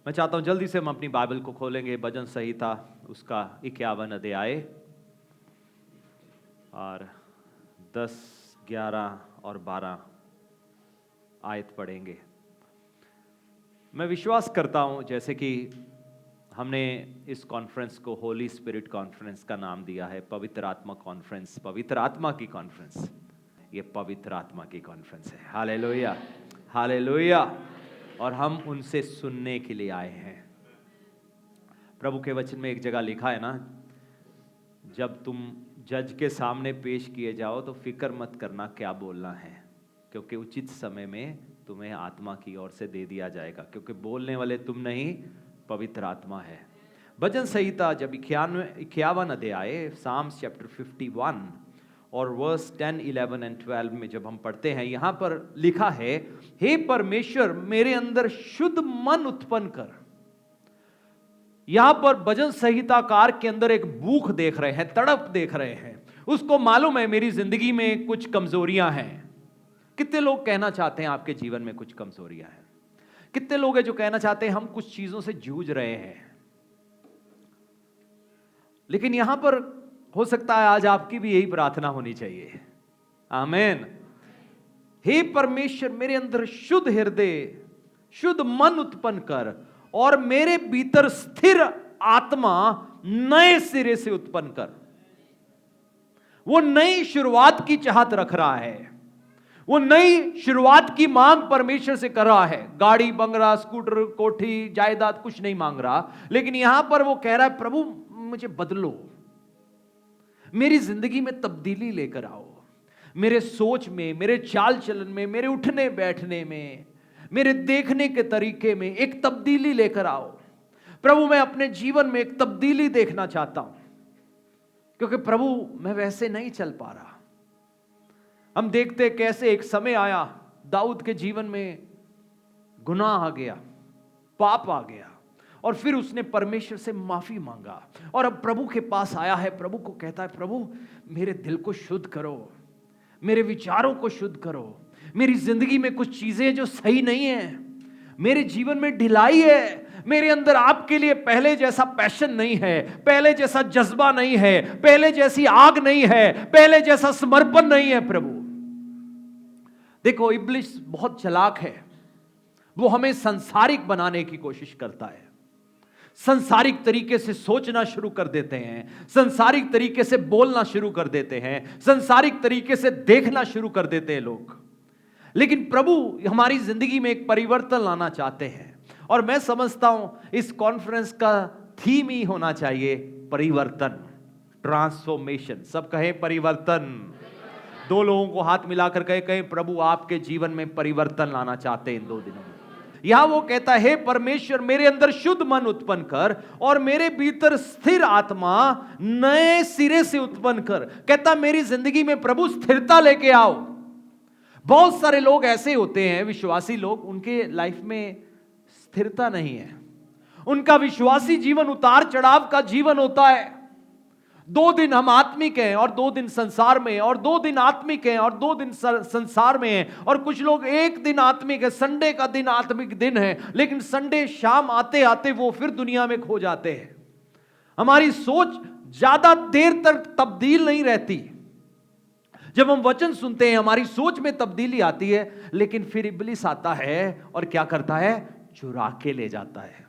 मैं चाहता हूं जल्दी से हम अपनी बाइबल को खोलेंगे, भजन संहिता उसका 51 अध्याय और 10, 11 और 12 आयत पढ़ेंगे। मैं विश्वास करता हूं जैसे कि हमने इस कॉन्फ्रेंस को होली स्पिरिट कॉन्फ्रेंस का नाम दिया है, पवित्र आत्मा कॉन्फ्रेंस, पवित्र आत्मा की कॉन्फ्रेंस। ये पवित्र आत्मा की कॉन्फ्रेंस है। Hallelujah, hallelujah. और हम उनसे सुनने के लिए आए हैं। प्रभु के वचन में एक जगह लिखा है ना, जब तुम जज के सामने पेश किए जाओ तो फिक्र मत करना क्या बोलना है, क्योंकि उचित समय में तुम्हें आत्मा की ओर से दे दिया जाएगा, क्योंकि बोलने वाले तुम नहीं, पवित्र आत्मा है। भजन संहिता जब 51 अध्याय, साम्स चैप्टर 51 और वर्स 10, 11 और 12 में जब हम पढ़ते हैं, यहां पर लिखा है, हे परमेश्वर मेरे अंदर शुद्ध मन उत्पन्न कर। यहां पर भजन संहिताकार के अंदर एक भूख देख रहे हैं, तड़प देख रहे हैं। उसको मालूम है मेरी जिंदगी में कुछ कमजोरियां हैं। कितने लोग कहना चाहते हैं आपके जीवन में कुछ कमजोरियां हैं? कितने लोग हैं जो कहना चाहते हैं हम कुछ चीजों से जूझ रहे हैं? लेकिन यहां पर हो सकता है आज आपकी भी यही प्रार्थना होनी चाहिए। आमीन। हे परमेश्वर मेरे अंदर शुद्ध हृदय, शुद्ध मन उत्पन्न कर और मेरे भीतर स्थिर आत्मा नए सिरे से उत्पन्न कर। वो नई शुरुआत की चाहत रख रहा है, वो नई शुरुआत की मांग परमेश्वर से कर रहा है। गाड़ी, बंगला, स्कूटर, कोठी, जायदाद कुछ नहीं मांग रहा, लेकिन यहां पर वो कह रहा है प्रभु मुझे बदलो, मेरी जिंदगी में तब्दीली लेकर आओ, मेरे सोच में, मेरे चाल चलन में, मेरे उठने बैठने में, मेरे देखने के तरीके में एक तब्दीली लेकर आओ। प्रभु मैं अपने जीवन में एक तब्दीली देखना चाहता हूं, क्योंकि प्रभु मैं वैसे नहीं चल पा रहा। हम देखते कैसे एक समय आया दाऊद के जीवन में, गुनाह आ गया, पाप आ गया, और फिर उसने परमेश्वर से माफी मांगा और अब प्रभु के पास आया है। प्रभु को कहता है प्रभु मेरे दिल को शुद्ध करो, मेरे विचारों को शुद्ध करो, मेरी जिंदगी में कुछ चीजें जो सही नहीं है, मेरे जीवन में ढिलाई है, मेरे अंदर आपके लिए पहले जैसा पैशन नहीं है, पहले जैसा जज्बा नहीं है, पहले जैसी आग नहीं है, पहले जैसा समर्पण नहीं है। प्रभु देखो इब्लिस बहुत चालाक है, वो हमें संसारिक बनाने की कोशिश करता है। संसारिक तरीके से सोचना शुरू कर देते हैं, संसारिक तरीके से बोलना शुरू कर देते हैं, संसारिक तरीके से देखना शुरू कर देते हैं लोग। लेकिन प्रभु हमारी जिंदगी में एक परिवर्तन लाना चाहते हैं, और मैं समझता हूं इस कॉन्फ्रेंस का थीम ही होना चाहिए परिवर्तन, ट्रांसफॉर्मेशन। सब कहें परिवर्तन। दो लोगों को हाथ मिलाकर कहे प्रभु आपके जीवन में परिवर्तन लाना चाहते हैं इन 2 दिनों में। यहां वो कहता है परमेश्वर मेरे अंदर शुद्ध मन उत्पन्न कर और मेरे भीतर स्थिर आत्मा नए सिरे से उत्पन्न कर। कहता मेरी जिंदगी में प्रभु स्थिरता लेके आओ। बहुत सारे लोग ऐसे होते हैं, विश्वासी लोग, उनके लाइफ में स्थिरता नहीं है। उनका विश्वासी जीवन उतार चढ़ाव का जीवन होता है। 2 दिन हम आत्मिक हैं और 2 दिन संसार में, और 2 दिन आत्मिक हैं और 2 दिन संसार में हैं। और कुछ लोग 1 दिन आत्मिक है, संडे का दिन आत्मिक दिन है, लेकिन संडे शाम आते आते वो फिर दुनिया में खो जाते हैं। हमारी सोच ज्यादा देर तक तब्दील नहीं रहती। जब हम वचन सुनते हैं हमारी सोच में तब्दीली आती है, लेकिन फिर इब्लिस आता है और क्या करता है? चुरा के ले जाता है।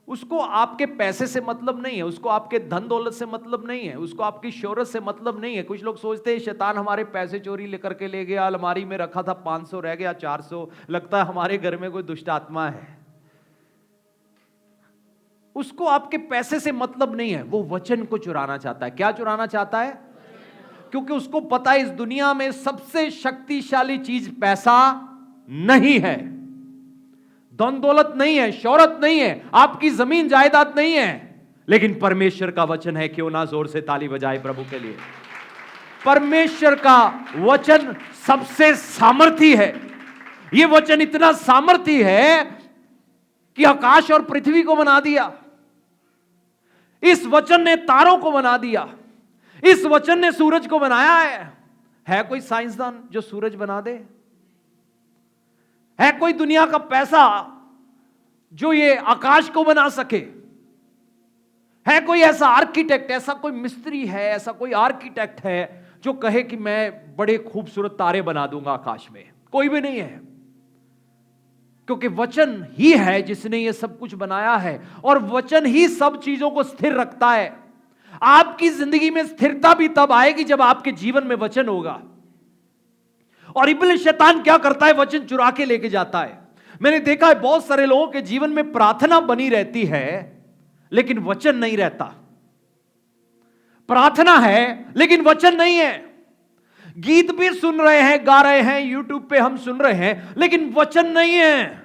उसको आपके पैसे से मतलब नहीं है, उसको आपके धन दौलत से मतलब नहीं है, उसको आपकी शोहरत से मतलब नहीं है। कुछ लोग सोचते हैं शैतान हमारे पैसे चोरी लेकर के ले गया, अलमारी में रखा था 500 रह गया 400, लगता है हमारे घर में कोई दुष्ट आत्मा है। उसको आपके पैसे से मतलब नहीं है, वो वचन को चुराना चाहता है। क्या चुराना चाहता है? क्योंकि उसको पता है इस दुनिया में सबसे शक्तिशाली चीज पैसा नहीं है, धन दौलत नहीं है, शौहरत नहीं है, आपकी जमीन जायदाद नहीं है, लेकिन परमेश्वर का वचन है। क्यों ना जोर से ताली बजाए प्रभु के लिए। परमेश्वर का वचन सबसे सामर्थी है। यह वचन इतना सामर्थी है कि आकाश और पृथ्वी को बना दिया। इस वचन ने तारों को बना दिया। इस वचन ने सूरज को बनाया है कोई साइंसदान जो सूरज बना दे? है कोई दुनिया का पैसा जो ये आकाश को बना सके? है कोई ऐसा आर्किटेक्ट, ऐसा कोई मिस्त्री है, ऐसा कोई आर्किटेक्ट है जो कहे कि मैं बड़े खूबसूरत तारे बना दूंगा आकाश में? कोई भी नहीं है, क्योंकि वचन ही है जिसने ये सब कुछ बनाया है, और वचन ही सब चीजों को स्थिर रखता है। आपकी जिंदगी में स्थिरता भी तब आएगी जब आपके जीवन में वचन होगा। और इब्लिस शैतान क्या करता है? वचन चुरा के लेके जाता है। मैंने देखा है बहुत सारे लोगों के जीवन में प्रार्थना बनी रहती है लेकिन वचन नहीं रहता। प्रार्थना है लेकिन वचन नहीं है। गीत भी सुन रहे हैं, गा रहे हैं, यूट्यूब पे हम सुन रहे हैं, लेकिन वचन नहीं है।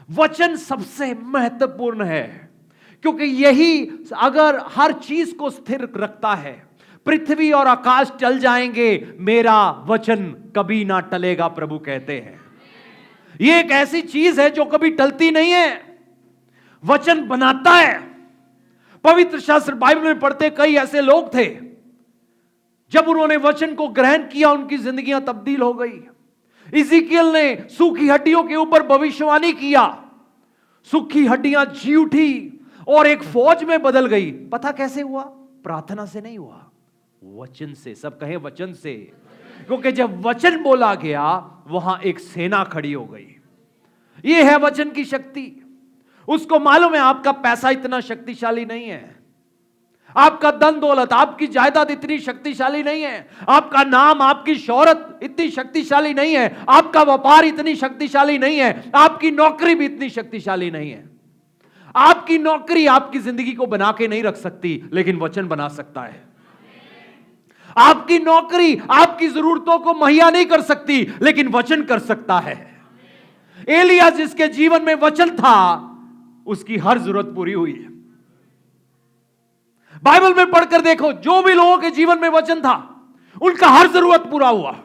वचन सबसे महत्वपूर्ण है, क्योंकि यही अगर हर चीज को स्थिर रखता है। पृथ्वी और आकाश टल जाएंगे, मेरा वचन कभी ना टलेगा, प्रभु कहते हैं। यह एक ऐसी चीज है जो कभी टलती नहीं है। वचन बनाता है। पवित्र शास्त्र बाइबल में पढ़ते कई ऐसे लोग थे, जब उन्होंने वचन को ग्रहण किया उनकी जिंदगियां तब्दील हो गई। इज़ीकियल ने सूखी हड्डियों के ऊपर भविष्यवाणी किया, सूखी हड्डियां जी उठी और एक फौज में बदल गई। पता कैसे हुआ? प्रार्थना से नहीं हुआ, वचन से। सब कहे वचन से, क्योंकि जब वचन बोला गया वहां एक सेना खड़ी हो गई। यह है वचन की शक्ति। उसको मालूम है आपका पैसा इतना शक्तिशाली नहीं है, आपका धन दौलत, आपकी जायदाद इतनी शक्तिशाली नहीं है, आपका नाम, आपकी शोहरत इतनी शक्तिशाली नहीं है, आपका व्यापार इतनी शक्तिशाली नहीं है, आपकी नौकरी भी इतनी शक्तिशाली नहीं है। आपकी नौकरी आपकी जिंदगी को बना के नहीं रख सकती, लेकिन वचन बना सकता है। आपकी नौकरी आपकी जरूरतों को मुहैया नहीं कर सकती, लेकिन वचन कर सकता है। एलिया जिसके जीवन में वचन था, उसकी हर जरूरत पूरी हुई है। बाइबल में पढ़कर देखो, जो भी लोगों के जीवन में वचन था उनका हर जरूरत पूरा हुआ।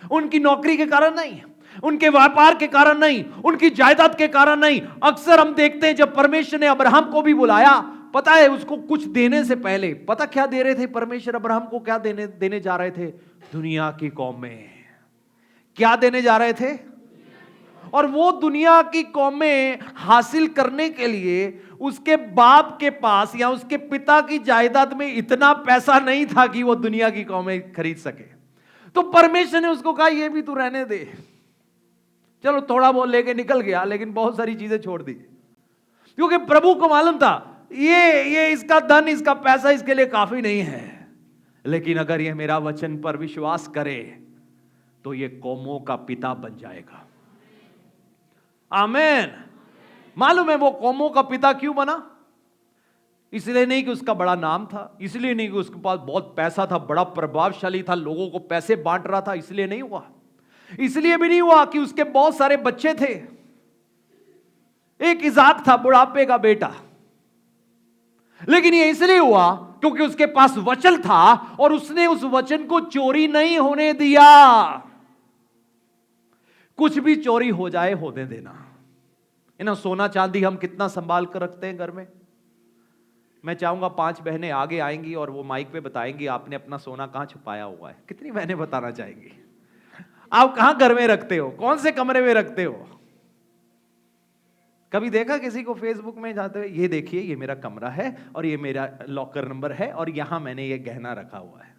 उनकी नौकरी के कारण नहीं, उनके व्यापार के कारण नहीं, उनकी जायदाद के कारण नहीं। अक्सर हम देखते हैं जब परमेश्वर ने अब्राहम को भी बुलाया, पता है उसको कुछ देने से पहले पता क्या दे रहे थे परमेश्वर अब्राहम को? क्या देने जा रहे थे? दुनिया की कौमें। क्या देने जा रहे थे? और वो दुनिया की कौमें हासिल करने के लिए उसके बाप के पास या उसके पिता की जायदाद में इतना पैसा नहीं था कि वो दुनिया की कौमें खरीद सके। तो परमेश्वर ने उसको कहा ये भी तू रहने दे। चलो थोड़ा बहुत लेके निकल गया, लेकिन बहुत सारी चीजें छोड़ दी, क्योंकि प्रभु को मालूम था ये इसका धन, इसका पैसा इसके लिए काफी नहीं है, लेकिन अगर ये मेरा वचन पर विश्वास करे तो ये कौमों का पिता बन जाएगा। आमीन। मालूम है वो कौमों का पिता क्यों बना? इसलिए नहीं कि उसका बड़ा नाम था, इसलिए नहीं कि उसके पास बहुत पैसा था, बड़ा प्रभावशाली था, लोगों को पैसे बांट रहा था, इसलिए नहीं हुआ। इसलिए भी नहीं हुआ कि उसके बहुत सारे बच्चे थे। एक इज़ाक था, बुढ़ापे का बेटा, लेकिन ये इसलिए हुआ क्योंकि उसके पास वचन था और उसने उस वचन को चोरी नहीं होने दिया। कुछ भी चोरी हो जाए होने देना। ना सोना चांदी हम कितना संभाल कर रखते हैं घर में। मैं चाहूंगा 5 बहनें आगे आएंगी और वो माइक पे बताएंगी आपने अपना सोना कहां छुपाया हुआ है। कितनी बहनें बताना चाहेंगी? आप कहां घर में रखते हो? कौन से कमरे में रखते हो? कभी देखा किसी को फेसबुक में जाते हुए, ये देखिए ये मेरा कमरा है और ये मेरा लॉकर नंबर है और यहां मैंने ये गहना रखा हुआ है।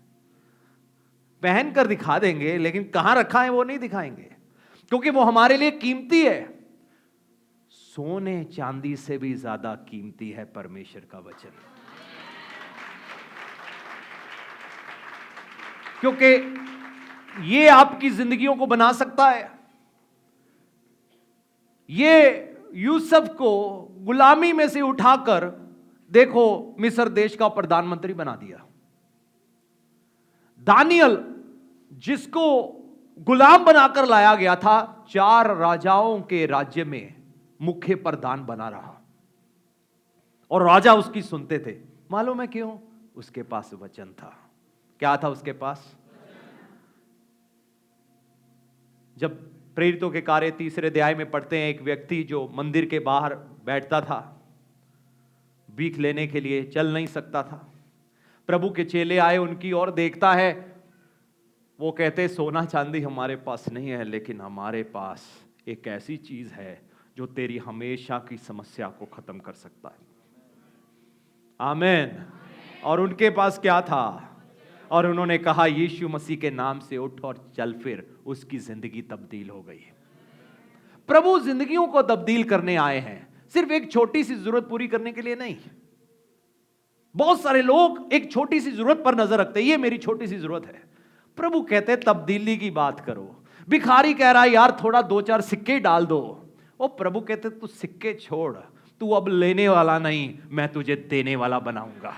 पहन कर दिखा देंगे, लेकिन कहां रखा है वो नहीं दिखाएंगे, क्योंकि वो हमारे लिए कीमती है। सोने चांदी से भी ज्यादा कीमती है परमेश्वर का वचन, क्योंकि ये आपकी जिंदगियों को बना सकता है। ये यूसुफ को गुलामी में से उठाकर देखो मिस्र देश का प्रधानमंत्री बना दिया। दानियल जिसको गुलाम बनाकर लाया गया था, 4 राजाओं के राज्य में मुख्य प्रधान बना रहा और राजा उसकी सुनते थे। मालूम है क्यों? उसके पास वचन था। क्या था उसके पास? जब प्रेरितों के कार्य 3 अध्याय में पढ़ते हैं, एक व्यक्ति जो मंदिर के बाहर बैठता था, भीख लेने के लिए, चल नहीं सकता था। प्रभु के चेले आए उनकी ओर, देखता है, वो कहते सोना चांदी हमारे पास नहीं है, लेकिन हमारे पास एक ऐसी चीज है जो तेरी हमेशा की समस्या को खत्म कर सकता है। आमीन। और उनके पास क्या था? और उन्होंने कहा यीशु मसीह के नाम से उठ और चल फिर। उसकी जिंदगी तब्दील हो गई। प्रभु जिंदगियों को तब्दील करने आए हैं, सिर्फ एक छोटी सी जरूरत पूरी करने के लिए नहीं। बहुत सारे लोग एक छोटी सी जरूरत पर नजर रखते हैं, ये मेरी छोटी सी जरूरत है। प्रभु कहते हैं तब्दीली की बात करो। भिखारी कह रहा है यार थोड़ा 2-4 सिक्के डाल दो। ओ प्रभु कहते तू सिक्के छोड़, तू अब लेने वाला नहीं, मैं तुझे देने वाला बनाऊंगा।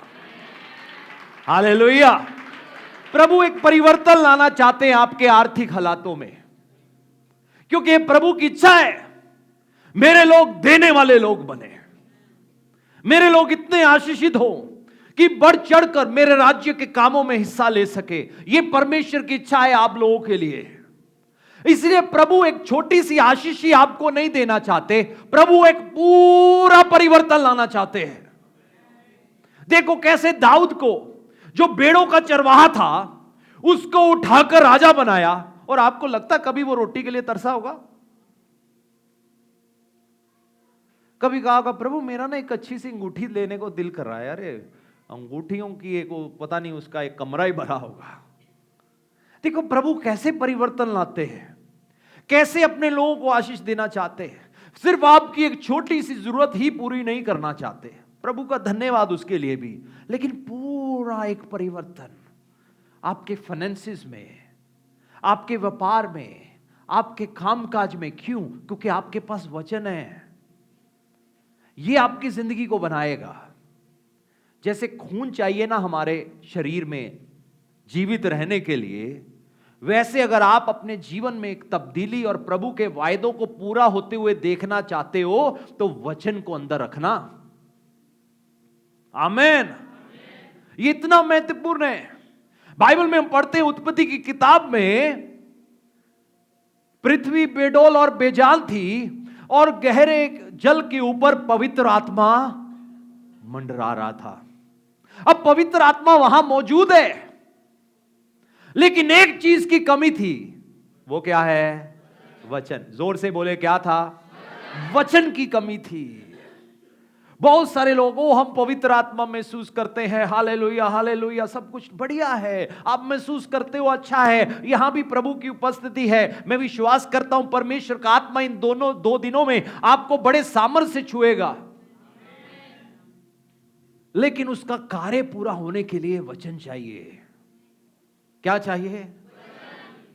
हालेलुया। प्रभु एक परिवर्तन लाना चाहते हैं आपके आर्थिक हालातों में, क्योंकि प्रभु की इच्छा है मेरे लोग देने वाले लोग बने, मेरे लोग इतने आशीषित हो कि बढ़ चढ़कर मेरे राज्य के कामों में हिस्सा ले सके। यह परमेश्वर की इच्छा है आप लोगों के लिए। इसलिए प्रभु एक छोटी सी आशीष ही आपको नहीं देना चाहते, प्रभु एक पूरा परिवर्तन लाना चाहते हैं। देखो कैसे दाऊद को, जो भेड़ों का चरवाहा था, उसको उठाकर राजा बनाया। और आपको लगता कभी वो रोटी के लिए तरसा होगा? कभी कहा होगा प्रभु मेरा ना एक अच्छी सी अंगूठी लेने को दिल कर रहा है। अरे अंगूठियों की एक पता नहीं उसका एक कमरा ही भरा होगा। देखो प्रभु कैसे परिवर्तन लाते हैं, कैसे अपने लोगों को आशीष देना चाहते हैं। सिर्फ आपकी एक छोटी सी जरूरत ही पूरी नहीं करना चाहते, प्रभु का धन्यवाद उसके लिए भी, लेकिन पूरा एक परिवर्तन आपके फाइनेंसिस में, आपके व्यापार में, आपके कामकाज में। क्यों? क्योंकि आपके पास वचन है। यह आपकी जिंदगी को बनाएगा। जैसे खून चाहिए ना हमारे शरीर में जीवित रहने के लिए, वैसे अगर आप अपने जीवन में एक तब्दीली और प्रभु के वायदों को पूरा होते हुए देखना चाहते हो तो वचन को अंदर रखना। आमीन। ये इतना महत्वपूर्ण है। बाइबल में हम पढ़ते हैं उत्पत्ति की किताब में, पृथ्वी बेडोल और बेजान थी और गहरे जल के ऊपर पवित्र आत्मा मंडरा रहा था। अब पवित्र आत्मा वहां मौजूद है, लेकिन एक चीज की कमी थी। वो क्या है? वचन। जोर से बोले, क्या था? वचन की कमी थी। बहुत सारे लोगों हम पवित्र आत्मा महसूस करते हैं, हालेलुया हालेलुया, सब कुछ बढ़िया है, आप महसूस करते हो, अच्छा है, यहां भी प्रभु की उपस्थिति है। मैं विश्वास करता हूं परमेश्वर का आत्मा इन दोनों 2 दिनों में आपको बड़े सामर्थ्य से छुएगा, लेकिन उसका कार्य पूरा होने के लिए वचन चाहिए। क्या चाहिए?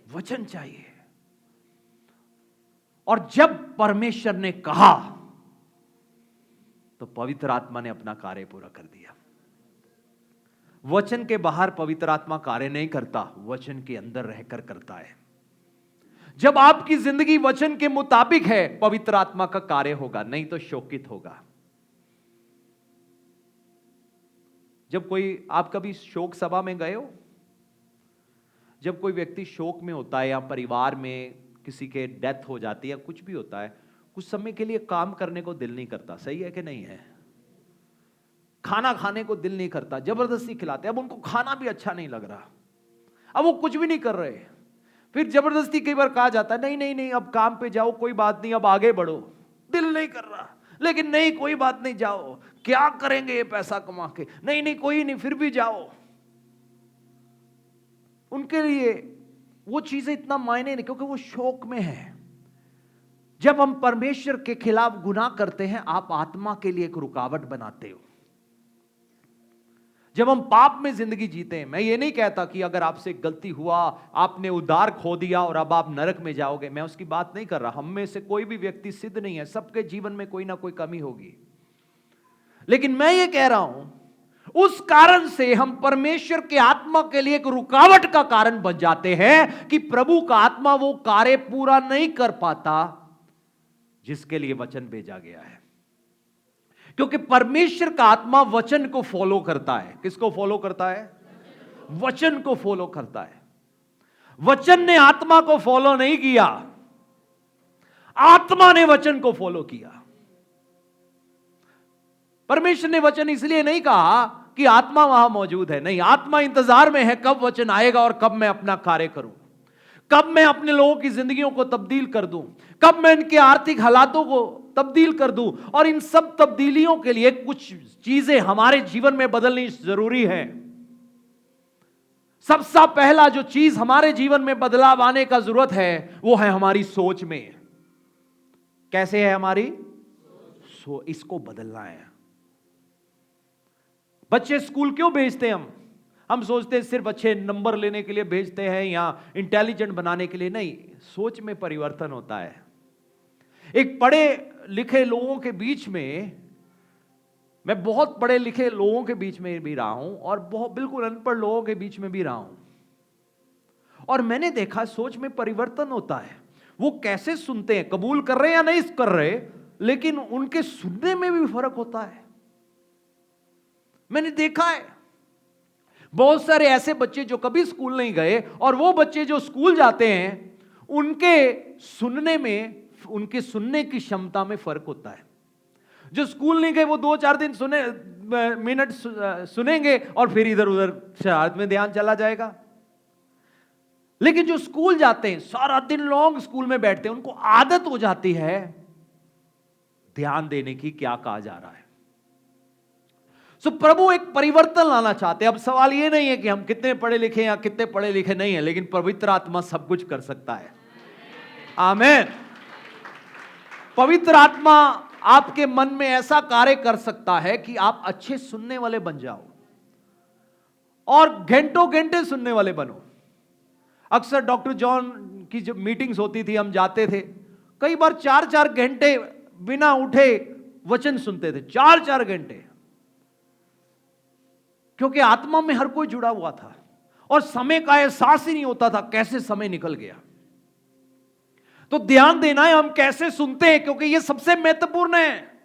वचन चाहिए। और जब परमेश्वर ने कहा तो पवित्र आत्मा ने अपना कार्य पूरा कर दिया। वचन के बाहर पवित्र आत्मा कार्य नहीं करता, वचन के अंदर रहकर करता है। जब आपकी जिंदगी वचन के मुताबिक है, पवित्र आत्मा का कार्य होगा, नहीं तो शोकित होगा। जब कोई, आप कभी शोक सभा में गए हो? जब कोई व्यक्ति शोक में होता है या परिवार में किसी के डेथ हो जाती है, कुछ भी होता है, कुछ समय के लिए काम करने को दिल नहीं करता। सही है कि नहीं है? खाना खाने को दिल नहीं करता, जबरदस्ती खिलाते। अब उनको खाना भी अच्छा नहीं लग रहा, अब वो कुछ भी नहीं कर रहे, फिर जबरदस्ती कई बार कहा जाता है नहीं नहीं नहीं अब काम पे जाओ, कोई बात नहीं, अब आगे बढ़ो। दिल नहीं कर रहा, लेकिन नहीं कोई बात नहीं, जाओ, क्या करेंगे ये पैसा कमा के, नहीं नहीं कोई नहीं, फिर भी जाओ। उनके लिए वो चीजें इतना मायने नहीं, क्योंकि वो शौक में है। जब हम परमेश्वर के खिलाफ गुनाह करते हैं, आप आत्मा के लिए एक रुकावट बनाते हो। जब हम पाप में जिंदगी जीते हैं, मैं ये नहीं कहता कि अगर आपसे गलती हुआ, आपने उद्धार खो दिया और अब आप नरक में जाओगे, मैं उसकी बात नहीं कर रहा। हम में से कोई भी व्यक्ति सिद्ध नहीं है, सबके जीवन में कोई ना कोई कमी होगी। लेकिन मैं ये कह रहा हूं, उस कारण से हम परमेश्वर के आत्मा के लिए एक रुकावट का कारण बन जाते हैं कि प्रभु का आत्मा वो कार्य पूरा नहीं कर पाता जिसके लिए वचन भेजा गया है। क्योंकि परमेश्वर का आत्मा वचन को फॉलो करता है। किसको फॉलो करता है? वचन को फॉलो करता है। वचन ने आत्मा को फॉलो नहीं किया, आत्मा ने वचन को फॉलो किया। परमेश्वर ने वचन इसलिए नहीं कहा कि आत्मा वहां मौजूद है, नहीं, आत्मा इंतजार में है कब वचन आएगा और कब मैं अपना कार्य करूं, कब मैं अपने लोगों की जिंदगियों को तब्दील कर दूं, कब मैं इनके आर्थिक हालातों को तब्दील कर दूं। और इन सब तब्दीलियों के लिए कुछ चीजें हमारे जीवन में बदलनी जरूरी है। सबसे पहला जो चीज हमारे जीवन में बदलाव आने का जरूरत है वो है हमारी सोच में। कैसे है हमारी इसको बदलना है। बच्चे स्कूल क्यों भेजते हैं हम सोचते हैं सिर्फ अच्छे नंबर लेने के लिए भेजते हैं या इंटेलिजेंट बनाने के लिए। नहीं, सोच में परिवर्तन होता है। एक पढ़े लिखे लोगों के बीच में, मैं बहुत पढ़े लिखे लोगों के बीच में भी रहा हूं और बहुत बिल्कुल अनपढ़ लोगों के बीच में भी रहा हूं, और मैंने देखा सोच में परिवर्तन होता है। वो कैसे सुनते हैं, कबूल कर रहे हैं या नहीं कर रहे, लेकिन उनके सुनने में भी फर्क होता है। मैंने देखा है बहुत सारे ऐसे बच्चे जो कभी स्कूल नहीं गए और वो बच्चे जो स्कूल जाते हैं उनके सुनने में, उनके सुनने की क्षमता में फर्क होता है। जो स्कूल नहीं गए वो 2-4 दिन मिनट सुनेंगे और फिर इधर उधर शरारत में ध्यान चला जाएगा। लेकिन जो स्कूल जाते हैं, सारा दिन लॉन्ग स्कूल में बैठते हैं, उनको आदत हो जाती है ध्यान देने की, क्या कहा जा रहा है। प्रभु एक परिवर्तन लाना चाहते हैं। अब सवाल ये नहीं है कि हम कितने पढ़े लिखे या कितने पढ़े लिखे नहीं है, लेकिन पवित्र आत्मा सब कुछ कर सकता है। आमीन। पवित्र आत्मा आपके मन में ऐसा कार्य कर सकता है कि आप अच्छे सुनने वाले बन जाओ और घंटों घंटे सुनने वाले बनो। अक्सर डॉक्टर जॉन की जब मीटिंग्स होती थी हम जाते थे, कई बार 4-4 घंटे बिना उठे वचन सुनते थे, 4-4 घंटे, क्योंकि आत्मा में हर कोई जुड़ा हुआ था और समय का एहसास ही नहीं होता था कैसे समय निकल गया। तो ध्यान देना है हम कैसे सुनते हैं, क्योंकि यह सबसे महत्वपूर्ण है।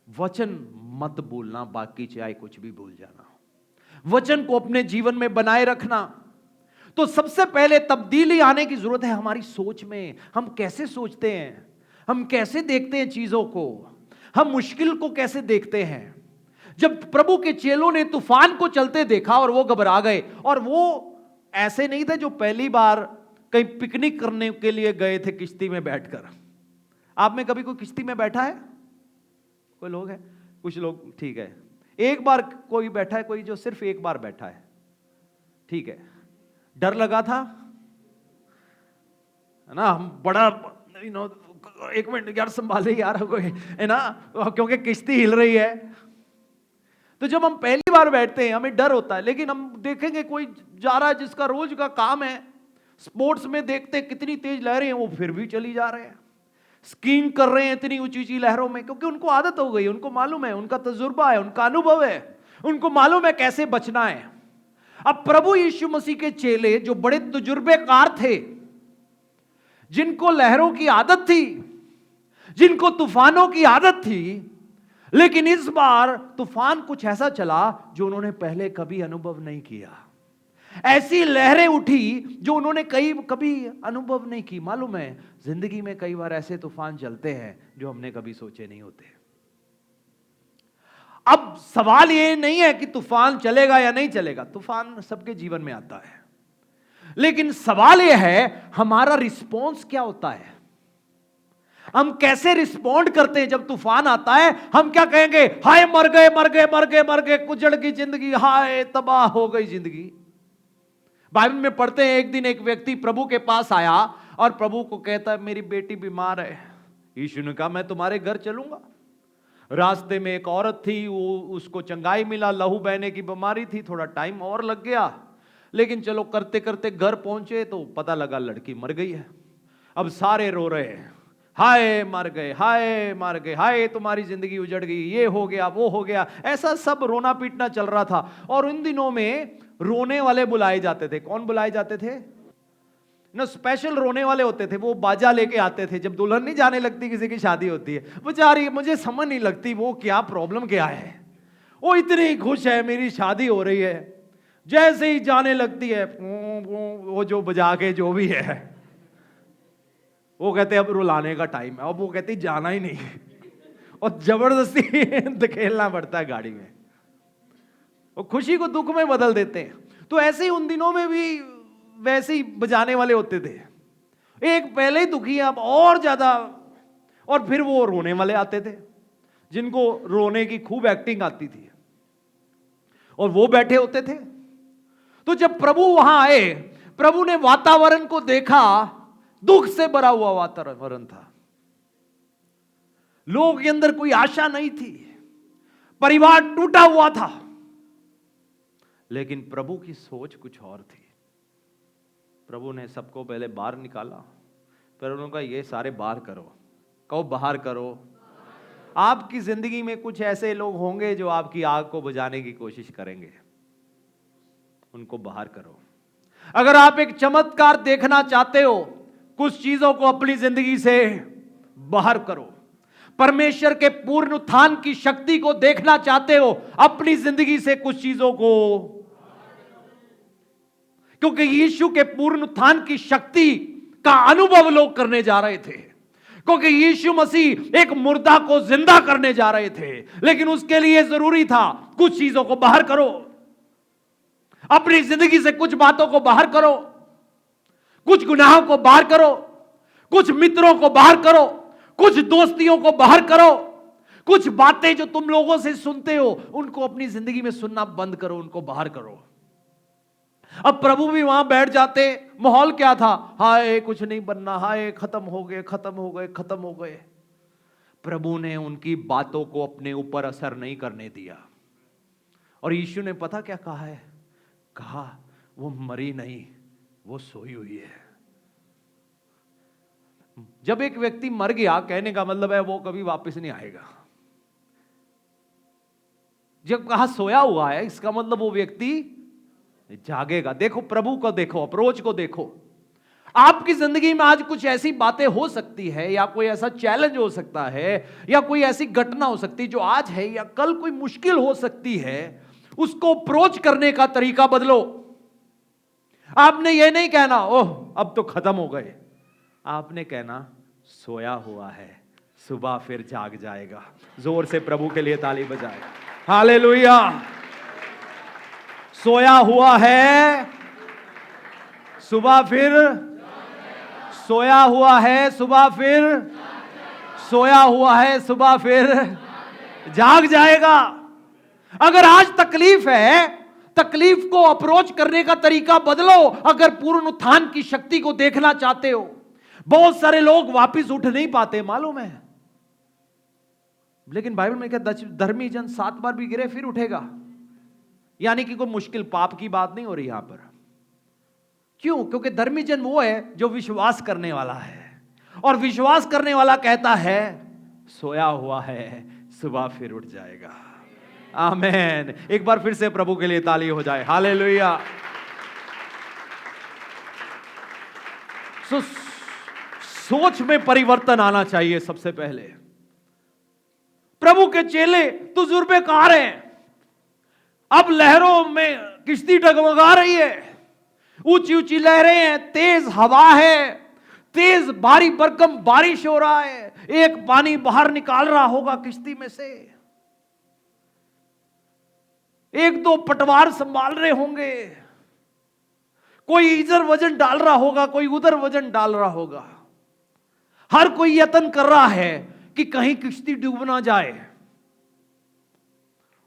वचन मत भूलना, बाकी चाहे कुछ भी भूल जाना, वचन को अपने जीवन में बनाए रखना। तो सबसे पहले तब्दीली आने की जरूरत है हमारी सोच में। हम कैसे सोचते हैं, हम कैसे देखते हैं चीजों को, हम मुश्किल को कैसे देखते हैं। जब प्रभु के चेलों ने तूफान को चलते देखा और वो घबरा गए, और वो ऐसे नहीं थे जो पहली बार कहीं पिकनिक करने के लिए गए थे किश्ती में बैठकर। आप में कभी कोई किश्ती में बैठा है? कोई लोग है? कुछ लोग, ठीक है। एक बार कोई बैठा है, कोई जो सिर्फ एक बार बैठा है, ठीक है। डर लगा था है ना? हम बड़ा एक मिनट यार संभाले यार, कोई है ना, क्योंकि किश्ती हिल रही है। तो जब हम पहली बार बैठते हैं हमें डर होता है, लेकिन हम देखेंगे कोई जा रहा है जिसका रोज का काम है, स्पोर्ट्स में देखते हैं कितनी तेज लहरें हैं, वो फिर भी चली जा रहे हैं, स्कीइंग कर रहे हैं इतनी ऊंची ऊंची लहरों में, क्योंकि उनको आदत हो गई, उनको मालूम है, उनका तजुर्बा है, उनका अनुभव है, उनको मालूम है कैसे बचना है। अब प्रभु यीशु मसीह के चेले जो बड़े तजुर्बेकार थे, जिनको लहरों की आदत थी, जिनको तूफानों की आदत थी, लेकिन इस बार तूफान कुछ ऐसा चला जो उन्होंने पहले कभी अनुभव नहीं किया। ऐसी लहरें उठी जो उन्होंने कभी अनुभव नहीं की। मालूम है जिंदगी में कई बार ऐसे तूफान चलते हैं जो हमने कभी सोचे नहीं होते। अब सवाल ये नहीं है कि तूफान चलेगा या नहीं चलेगा, तूफान सबके जीवन में आता है, लेकिन सवाल यह है हमारा रिस्पॉन्स क्या होता है। हम कैसे रिस्पॉन्ड करते हैं जब तूफान आता है? हम क्या कहेंगे? हाय मर गए मर गए मर गए मर गए, कुचड़ गई जिंदगी, हाय तबाह हो गई जिंदगी। बाइबल में पढ़ते हैं एक दिन एक व्यक्ति प्रभु के पास आया और प्रभु को कहता है मेरी बेटी बीमार है। यीशु ने कहा मैं तुम्हारे घर चलूंगा। रास्ते में एक औरत थी, वो उसको चंगाई मिला, लहू बहने की बीमारी थी, थोड़ा टाइम और लग गया, लेकिन चलो करते करते घर पहुंचे तो पता लगा लड़की मर गई है। अब सारे रो रहे हैं, हाय मर गए, हाय मर गए, हाय तुम्हारी जिंदगी उजड़ गई, ये हो गया वो हो गया, ऐसा सब रोना पीटना चल रहा था। और उन दिनों में रोने वाले बुलाए जाते थे। कौन बुलाए जाते थे? ना स्पेशल रोने वाले होते थे, वो बाजा लेके आते थे। जब दुल्हन नहीं जाने लगती, किसी की शादी होती है, बेचारी मुझे समझ नहीं लगती वो क्या प्रॉब्लम क्या है, वो इतनी खुश है मेरी शादी हो रही है, जैसे ही जाने लगती है वो जो बजा के जो भी है, वो कहते अब रुलाने का टाइम है। अब वो कहती जाना ही नहीं और जबरदस्ती धकेलना पड़ता है गाड़ी में। वो खुशी को दुख में बदल देते हैं। तो ऐसे ही उन दिनों में भी वैसे ही बजाने वाले होते थे। एक पहले ही दुखी है, अब और ज्यादा और फिर वो रोने वाले आते थे, जिनको रोने की खूब एक्टिंग आती थी, और वो बैठे होते थे। तो जब प्रभु वहां आए, प्रभु ने वातावरण को देखा, दुख से भरा हुआ वातावरण था। लोगों के अंदर कोई आशा नहीं थी, परिवार टूटा हुआ था। लेकिन प्रभु की सोच कुछ और थी। प्रभु ने सबको पहले बाहर निकाला, फिर उन्होंने कहा ये सारे बाहर करो। कहो बाहर करो। आपकी जिंदगी में कुछ ऐसे लोग होंगे जो आपकी आग को बुझाने की कोशिश करेंगे, उनको बाहर करो। अगर आप एक चमत्कार देखना चाहते हो, कुछ चीजों को अपनी जिंदगी से बाहर करो। परमेश्वर के पूर्ण उत्थान की शक्ति को देखना चाहते हो, अपनी जिंदगी से कुछ चीजों को, क्योंकि यीशु के पूर्ण उत्थान की शक्ति का अनुभव लोग करने जा रहे थे, क्योंकि यीशु मसीह एक मुर्दा को जिंदा करने जा रहे थे। लेकिन उसके लिए जरूरी था कुछ चीजों को बाहर करो, अपनी जिंदगी से कुछ बातों को बाहर करो, कुछ गुनाहों को बाहर करो, कुछ मित्रों को बाहर करो, कुछ दोस्तियों को बाहर करो, कुछ बातें जो तुम लोगों से सुनते हो उनको अपनी जिंदगी में सुनना बंद करो, उनको बाहर करो। अब प्रभु भी वहां बैठ जाते। माहौल क्या था? हाय कुछ नहीं बनना, हाय खत्म हो गए, खत्म हो गए, खत्म हो गए। प्रभु ने उनकी बातों को अपने ऊपर असर नहीं करने दिया। और यीशु ने पता क्या कहा है? कहा वो मरी नहीं, वो सोई हुई है। जब एक व्यक्ति मर गया, कहने का मतलब है वो कभी वापस नहीं आएगा। जब कहा सोया हुआ है, इसका मतलब वो व्यक्ति जागेगा। देखो प्रभु को देखो, अप्रोच को देखो। आपकी जिंदगी में आज कुछ ऐसी बातें हो सकती है, या कोई ऐसा चैलेंज हो सकता है, या कोई ऐसी घटना हो सकती है जो आज है या कल कोई मुश्किल हो सकती है। उसको अप्रोच करने का तरीका बदलो। आपने ये नहीं कहना ओह अब तो खत्म हो गए, आपने कहना सोया हुआ है, सुबह फिर जाग जाएगा। जोर से प्रभु के लिए ताली बजाए। हालेलुया। सोया हुआ है, सुबह फिर, सोया हुआ है सुबह फिर, सोया हुआ है सुबह फिर जाग जाएगा। अगर आज तकलीफ है, तकलीफ को अप्रोच करने का तरीका बदलो। अगर पूर्ण उत्थान की शक्ति को देखना चाहते हो, बहुत सारे लोग वापस उठ नहीं पाते, मालूम है। लेकिन बाइबल में क्या, धर्मी जन 7 बार भी गिरे फिर उठेगा। यानी कि कोई मुश्किल पाप की बात नहीं हो रही यहां पर। क्यों? क्योंकि धर्मी जन वो है जो विश्वास करने वाला है, और विश्वास करने वाला कहता है सोया हुआ है, सुबह फिर उठ जाएगा। आमेन। एक बार फिर से प्रभु के लिए ताली हो जाए। हालेलुया। सोच में परिवर्तन आना चाहिए। सबसे पहले प्रभु के चेले तजुर्बेकार हैं। अब लहरों में किश्ती डगमगा रही है, ऊंची ऊंची लहरें हैं, तेज हवा है, तेज भारी भरकम बारिश हो रहा है। एक पानी बाहर निकाल रहा होगा किश्ती में से, एक दो पटवार संभाल रहे होंगे, कोई इधर वजन डाल रहा होगा, कोई उधर वजन डाल रहा होगा। हर कोई यत्न कर रहा है कि कहीं किश्ती डूब ना जाए,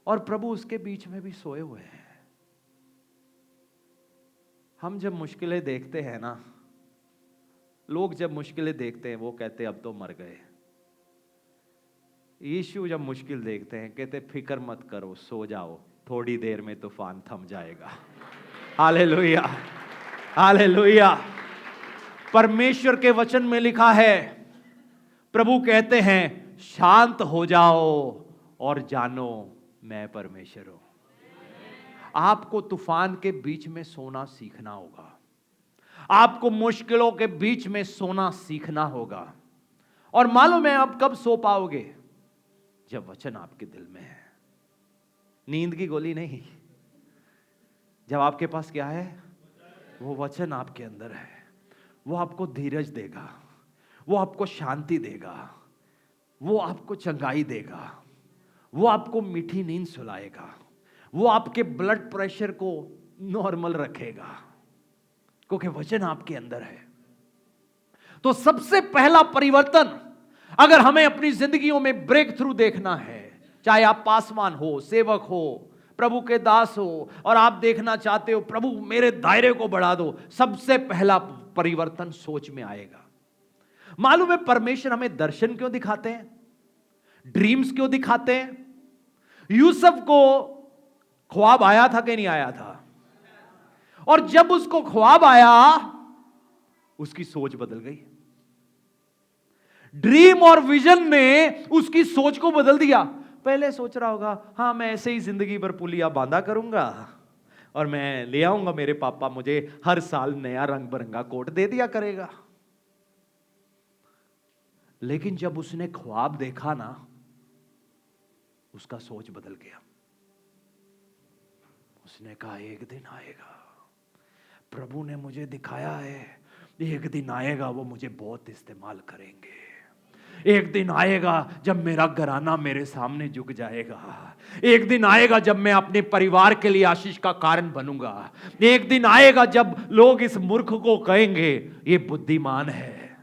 और प्रभु उसके बीच में भी सोए हुए हैं। हम जब मुश्किलें देखते हैं ना, लोग जब मुश्किलें देखते हैं वो कहते हैं अब तो मर गए। यीशु जब मुश्किल देखते हैं कहते फिक्र मत करो, सो जाओ, थोड़ी देर में तूफान थम जाएगा। Hallelujah, hallelujah. परमेश्वर के वचन में लिखा है, प्रभु कहते हैं शांत हो जाओ और जानो मैं परमेश्वर हूं। आपको तूफान के बीच में सोना सीखना होगा। आपको मुश्किलों के बीच में सोना सीखना होगा। और मालूम है आप कब सो पाओगे? जब वचन आपके दिल में है। नींद की गोली नहीं, जब आपके पास क्या है? वो वचन आपके अंदर है। वो आपको धीरज देगा, वो आपको शांति देगा, वो आपको चंगाई देगा, वो आपको मीठी नींद सुलाएगा, वो आपके ब्लड प्रेशर को नॉर्मल रखेगा, क्योंकि वचन आपके अंदर है। तो सबसे पहला परिवर्तन अगर हमें अपनी जिंदगियों में ब्रेक थ्रू देखना है, चाहे आप पासवान हो, सेवक हो, प्रभु के दास हो, और आप देखना चाहते हो प्रभु मेरे दायरे को बढ़ा दो, सबसे पहला परिवर्तन सोच में आएगा। मालूम है परमेश्वर हमें दर्शन क्यों दिखाते हैं, ड्रीम्स क्यों दिखाते हैं? यूसुफ को ख्वाब आया था कि नहीं आया था? और जब उसको ख्वाब आया उसकी सोच बदल गई। ड्रीम और विजन ने उसकी सोच को बदल दिया। पहले सोच रहा होगा हां मैं ऐसे ही जिंदगी भर पुलिया बांधा करूंगा और मैं ले आऊंगा, मेरे पापा मुझे हर साल नया रंग बिरंगा कोट दे दिया करेगा। लेकिन जब उसने ख्वाब देखा ना, उसका सोच बदल गया। उसने कहा एक दिन आएगा, प्रभु ने मुझे दिखाया है, एक दिन आएगा वो मुझे बहुत इस्तेमाल करेंगे। एक दिन आएगा जब मेरा घराना मेरे सामने झुक जाएगा। एक दिन आएगा जब मैं अपने परिवार के लिए आशीष का कारण बनूंगा। एक दिन आएगा जब लोग इस मूर्ख को कहेंगे ये बुद्धिमान है।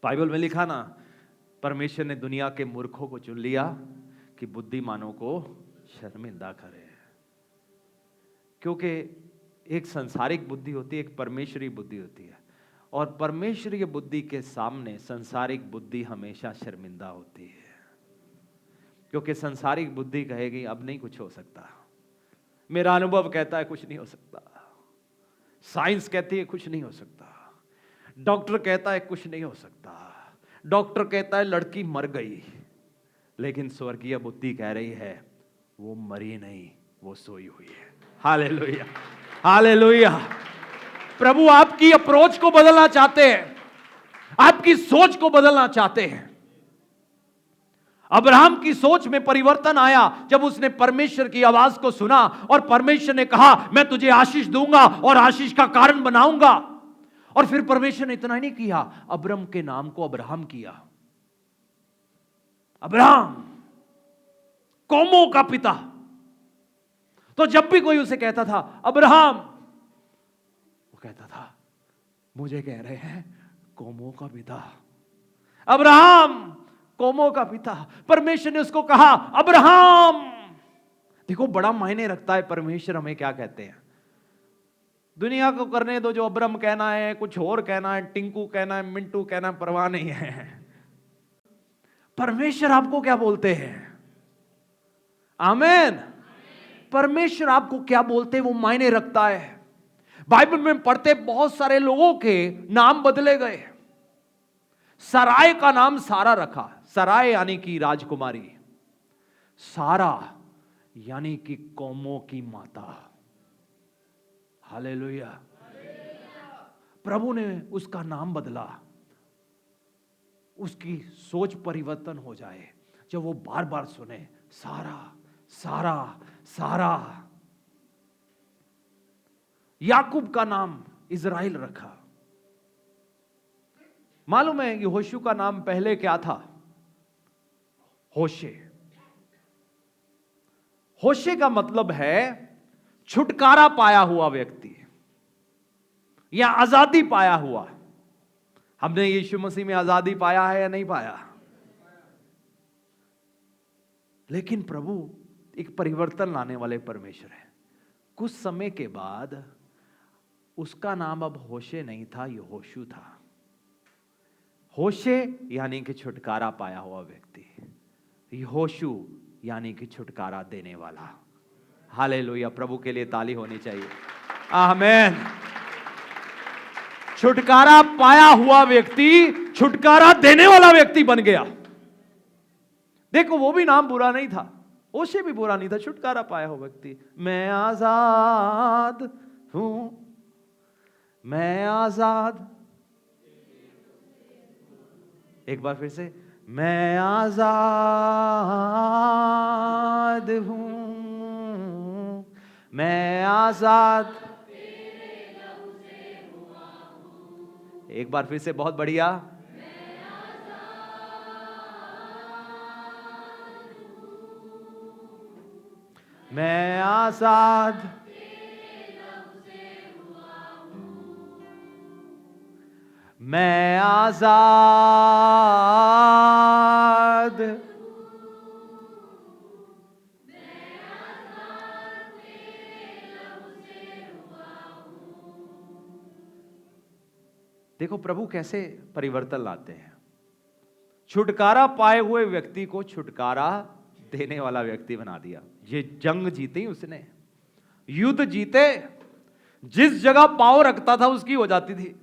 बाइबल में लिखा ना, परमेश्वर ने दुनिया के मूर्खों को चुन लिया कि बुद्धिमानों को शर्मिंदा करे। क्योंकि एक संसारिक बुद्धि होती है, एक परमेश्वरी बुद्धि होती है, और परमेश्वरीय बुद्धि के सामने संसारिक बुद्धि हमेशा शर्मिंदा होती है। क्योंकि संसारिक बुद्धि कहेगी अब नहीं कुछ हो सकता, मेरा अनुभव कहता है कुछ नहीं हो सकता, साइंस कहती है कुछ नहीं हो सकता, डॉक्टर कहता है कुछ नहीं हो सकता, डॉक्टर कहता है लड़की मर गई, लेकिन स्वर्गीय बुद्धि कह रही है वो मरी नहीं, वो सोई हुई है। Hallelujah, hallelujah. प्रभु आपकी अप्रोच को बदलना चाहते हैं, आपकी सोच को बदलना चाहते हैं। अब्राहम की सोच में परिवर्तन आया जब उसने परमेश्वर की आवाज को सुना और परमेश्वर ने कहा मैं तुझे आशीष दूंगा और आशीष का कारण बनाऊंगा। और फिर परमेश्वर ने इतना ही नहीं किया, अब्राहम के नाम को अब्राहम किया। अब्राहम कौमों का पिता। तो जब भी कोई उसे कहता था अब्राहम, वो कहता था मुझे कह रहे हैं कौमों का पिता, अब्राहम कौमों का पिता। परमेश्वर ने उसको कहा अब्राहम। देखो बड़ा मायने रखता है परमेश्वर हमें क्या कहते हैं। दुनिया को करने दो, जो अब्राहम कहना है, कुछ और कहना है, टिंकू कहना है, मिंटू कहना है, परवाह नहीं है। परमेश्वर आपको क्या बोलते हैं? आमीन। परमेश्वर आपको क्या बोलते हैं वो मायने रखता है। बाइबल में पढ़ते बहुत सारे लोगों के नाम बदले गए। सराय का नाम सारा रखा, सराय यानी कि राजकुमारी, सारा यानी कि कौमों की माता। हालेलुया। प्रभु ने उसका नाम बदला, उसकी सोच परिवर्तन हो जाए जब वो बार बार सुने सारा सारा सारा। याकूब का नाम इज़राइल रखा। मालूम है यहोशू का नाम पहले क्या था? होशे। होशे का मतलब है छुटकारा पाया हुआ व्यक्ति या आजादी पाया हुआ। हमने यीशु मसीह में आजादी पाया है या नहीं पाया? लेकिन प्रभु एक परिवर्तन लाने वाले परमेश्वर है। कुछ समय के बाद उसका नाम अब होशे नहीं था, यहोशू था। होशे यानी कि छुटकारा पाया हुआ व्यक्ति, यहोशू यानी कि छुटकारा देने वाला। हालेलुया। प्रभु के लिए ताली होनी चाहिए। आमीन। छुटकारा पाया हुआ व्यक्ति छुटकारा देने वाला व्यक्ति बन गया। देखो वो भी नाम बुरा नहीं था, होशे भी बुरा नहीं था, छुटकारा पाया हुआ व्यक्ति। मैं आजाद हूं, मैं आजाद। एक बार फिर से, मैं आजाद हूं, मैं आजाद। एक बार फिर से, बहुत बढ़िया। मैं आजाद, मैं आजाद देखो प्रभु कैसे परिवर्तन लाते हैं। छुटकारा पाए हुए व्यक्ति को छुटकारा देने वाला व्यक्ति बना दिया। ये जंग जीती उसने, युद्ध जीते, जिस जगह पांव रखता था उसकी हो जाती थी।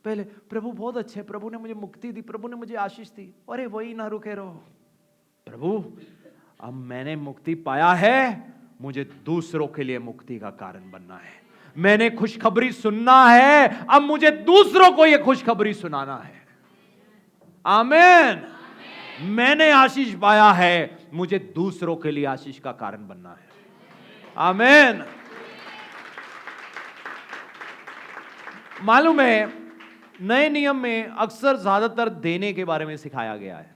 पहले प्रभु बहुत अच्छे, प्रभु ने मुझे मुक्ति दी, प्रभु ने मुझे आशीष दी। अरे वही ना रुके रहो, प्रभु अब मैंने मुक्ति पाया है, मुझे दूसरों के लिए मुक्ति का कारण बनना है। मैंने खुशखबरी सुनना है, अब मुझे दूसरों को यह खुशखबरी सुनाना है। आमीन। मैंने आशीष पाया है, मुझे दूसरों के लिए आशीष का कारण बनना है। आमीन। मालूम है नए नियम में अक्सर ज्यादातर देने के बारे में सिखाया गया है,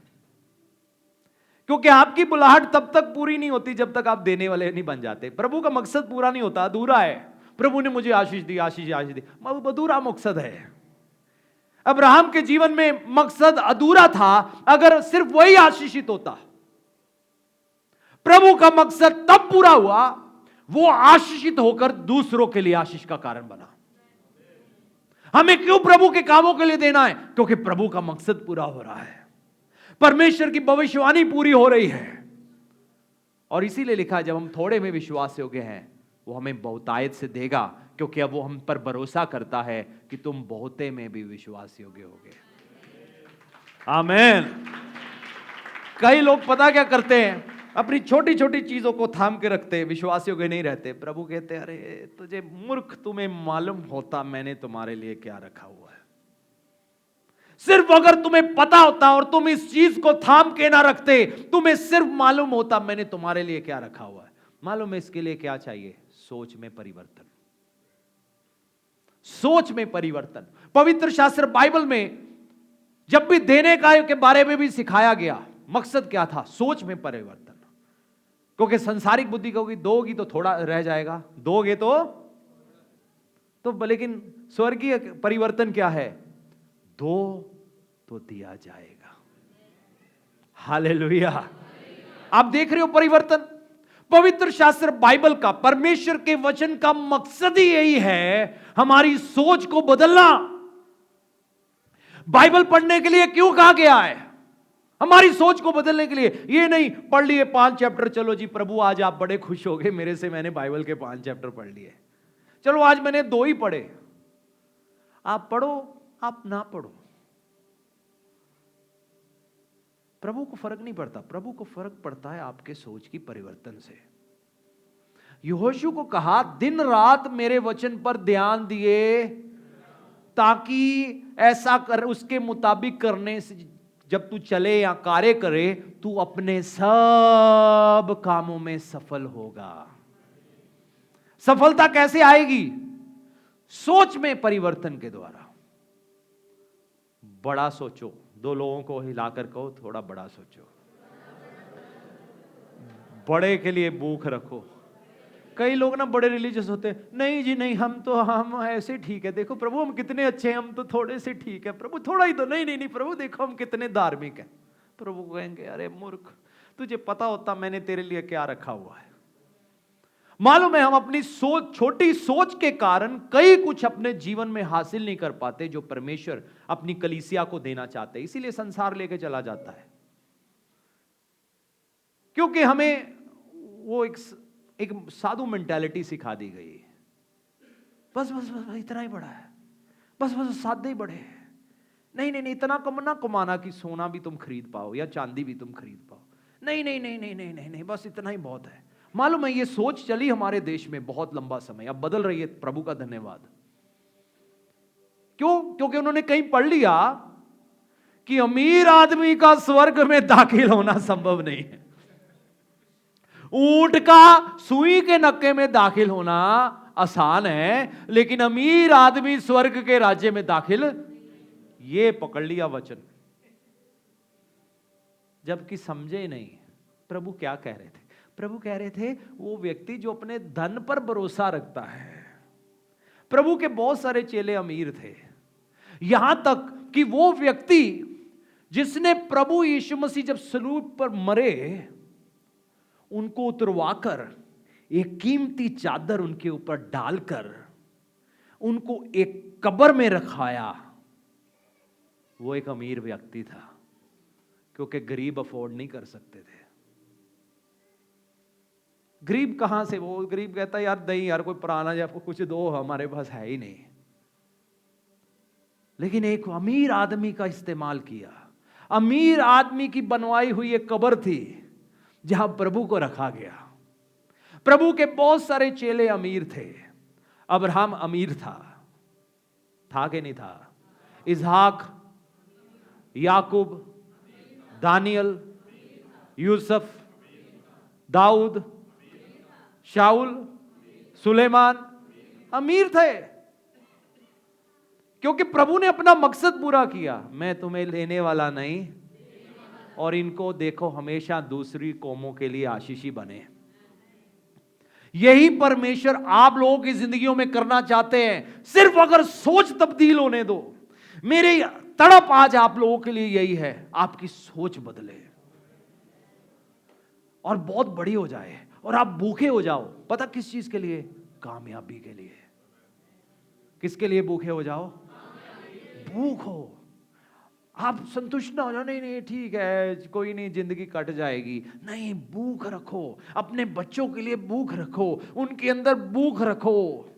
क्योंकि आपकी बुलाहट तब तक पूरी नहीं होती जब तक आप देने वाले नहीं बन जाते। प्रभु का मकसद पूरा नहीं होता, अधूरा है। प्रभु ने मुझे आशीष दी, आशीष दी, अधूरा मकसद है। अब्राहम के जीवन में मकसद अधूरा था अगर सिर्फ वही आशीषित होता। प्रभु का मकसद तब पूरा हुआ, वो आशीषित होकर दूसरों के लिए आशीष का कारण बना। हमें क्यों प्रभु के कामों के लिए देना है? क्योंकि प्रभु का मकसद पूरा हो रहा है, परमेश्वर की भविष्यवाणी पूरी हो रही है। और इसीलिए लिखा है जब हम थोड़े में विश्वास योग्य हैं, वो हमें बहुतायत से देगा, क्योंकि अब वो हम पर भरोसा करता है कि तुम बहुते में भी विश्वास योग्य होगे। आमीन। कई लोग पता क्या करते हैं, अपनी छोटी छोटी चीजों को थाम के रखते, विश्वास योग्य नहीं रहते। प्रभु कहते हैं अरे तुझे मूर्ख, तुम्हें मालूम होता मैंने तुम्हारे लिए क्या रखा हुआ है। सिर्फ अगर तुम्हें पता होता और तुम इस चीज को थाम के ना रखते, तुम्हें सिर्फ मालूम होता मैंने तुम्हारे लिए क्या रखा हुआ है। मालूम है इसके लिए क्या चाहिए? सोच में परिवर्तन। सोच में परिवर्तन। पवित्र शास्त्र बाइबल में जब भी देने का के बारे में भी सिखाया गया, मकसद क्या था? सोच में परिवर्तन। क्योंकि संसारिक बुद्धि कहोगी दोगी तो थोड़ा रह जाएगा, दोगे तो लेकिन स्वर्गीय परिवर्तन क्या है? दो तो दिया जाएगा। हालेलुया। आप देख रहे हो परिवर्तन। पवित्र शास्त्र बाइबल का, परमेश्वर के वचन का मकसद ही यही है, हमारी सोच को बदलना। बाइबल पढ़ने के लिए क्यों कहा गया है? हमारी सोच को बदलने के लिए। ये नहीं पढ़ लिए 5 चैप्टर, चलो जी प्रभु आज आप बड़े खुश हो गए मेरे से, मैंने बाइबल के 5 चैप्टर पढ़ लिए, चलो आज मैंने 2 ही पढ़े। आप पढ़ो, आप ना पढ़ो, प्रभु को फर्क नहीं पड़ता। प्रभु को फर्क पड़ता है आपके सोच की परिवर्तन से। यहोशू को कहा दिन रात मेरे वचन पर ध्यान दिए, ताकि ऐसा कर, उसके मुताबिक करने से जब तू चले या कार्य करे, तू अपने सब कामों में सफल होगा। सफलता कैसे आएगी? सोच में परिवर्तन के द्वारा। बड़ा सोचो। 2 लोगों को हिलाकर कहो थोड़ा बड़ा सोचो। बड़े के लिए भूख रखो। कई लोग ना बड़े रिलीजियस होते हैं, नहीं जी नहीं, हम ऐसे ठीक है, देखो प्रभु हम कितने अच्छे हैं, हम तो थोड़े से ठीक है प्रभु, थोड़ा ही तो, नहीं प्रभु देखो हम कितने धार्मिक हैं। प्रभु कहेंगे अरे मूर्ख, तुझे पता होता मैंने तेरे लिए क्या रखा हुआ है। मालूम है हम अपनी सोच, छोटी सोच के कारण कई कुछ अपने जीवन में हासिल नहीं कर पाते जो परमेश्वर अपनी कलीसिया को देना चाहते हैं। इसीलिए संसार लेके चला जाता है, क्योंकि हमें वो एक साधु मेंटालिटी सिखा दी गई। बस इतना ही बड़ा है, बस सादे ही बड़े हैं, नहीं इतना कम ना कमाना कि सोना भी तुम खरीद पाओ या चांदी भी तुम खरीद पाओ, नहीं बस इतना ही बहुत है। मालूम है ये सोच चली हमारे देश में बहुत लंबा समय, अब बदल रही है, प्रभु का धन्यवाद। क्यों? क्योंकि उन्होंने कहीं पढ़ लिया कि अमीर आदमी का स्वर्ग में दाखिल होना संभव नहीं है, ऊंट का सुई के नक्के में दाखिल होना आसान है, लेकिन अमीर आदमी स्वर्ग के राज्य में दाखिल, ये पकड़ लिया वचन, जबकि समझे नहीं प्रभु क्या कह रहे थे। प्रभु कह रहे थे वो व्यक्ति जो अपने धन पर भरोसा रखता है। प्रभु के बहुत सारे चेले अमीर थे, यहां तक कि वो व्यक्ति जिसने प्रभु यीशु मसीह जब सलीब पर मरे, उनको उतरवाकर एक कीमती चादर उनके ऊपर डालकर उनको एक कब्र में रखाया। वो एक अमीर व्यक्ति था, क्योंकि गरीब अफोर्ड नहीं कर सकते थे। गरीब कहां से? वो गरीब कहता यार नहीं यार, कोई पुराना या कुछ दो, हमारे पास है ही नहीं। लेकिन एक अमीर आदमी का इस्तेमाल किया। अमीर आदमी की बनवाई हुई एक कब्र थी जहां प्रभु को रखा गया। प्रभु के बहुत सारे चेले अमीर थे। अब्राहम अमीर था कि नहीं था? इसहाक, याकूब, दानियल, यूसुफ, दाऊद, शाऊल, सुलेमान अमीर थे, क्योंकि प्रभु ने अपना मकसद पूरा किया। मैं तुम्हें लेने वाला नहीं, और इनको देखो हमेशा दूसरी कौमों के लिए आशीषी बने। यही परमेश्वर आप लोगों की जिंदगियों में करना चाहते हैं, सिर्फ अगर सोच तब्दील होने दो। मेरी तड़प आज आप लोगों के लिए यही है, आपकी सोच बदले और बहुत बड़ी हो जाए, और आप भूखे हो जाओ। पता किस चीज के लिए? कामयाबी के लिए। किसके लिए भूखे हो जाओ? भूख हो। आप संतुष्ट ना हो जाओ, नहीं नहीं ठीक है कोई नहीं, जिंदगी कट जाएगी। नहीं, भूख रखो। अपने बच्चों के लिए भूख रखो, उनके अंदर भूख रखो।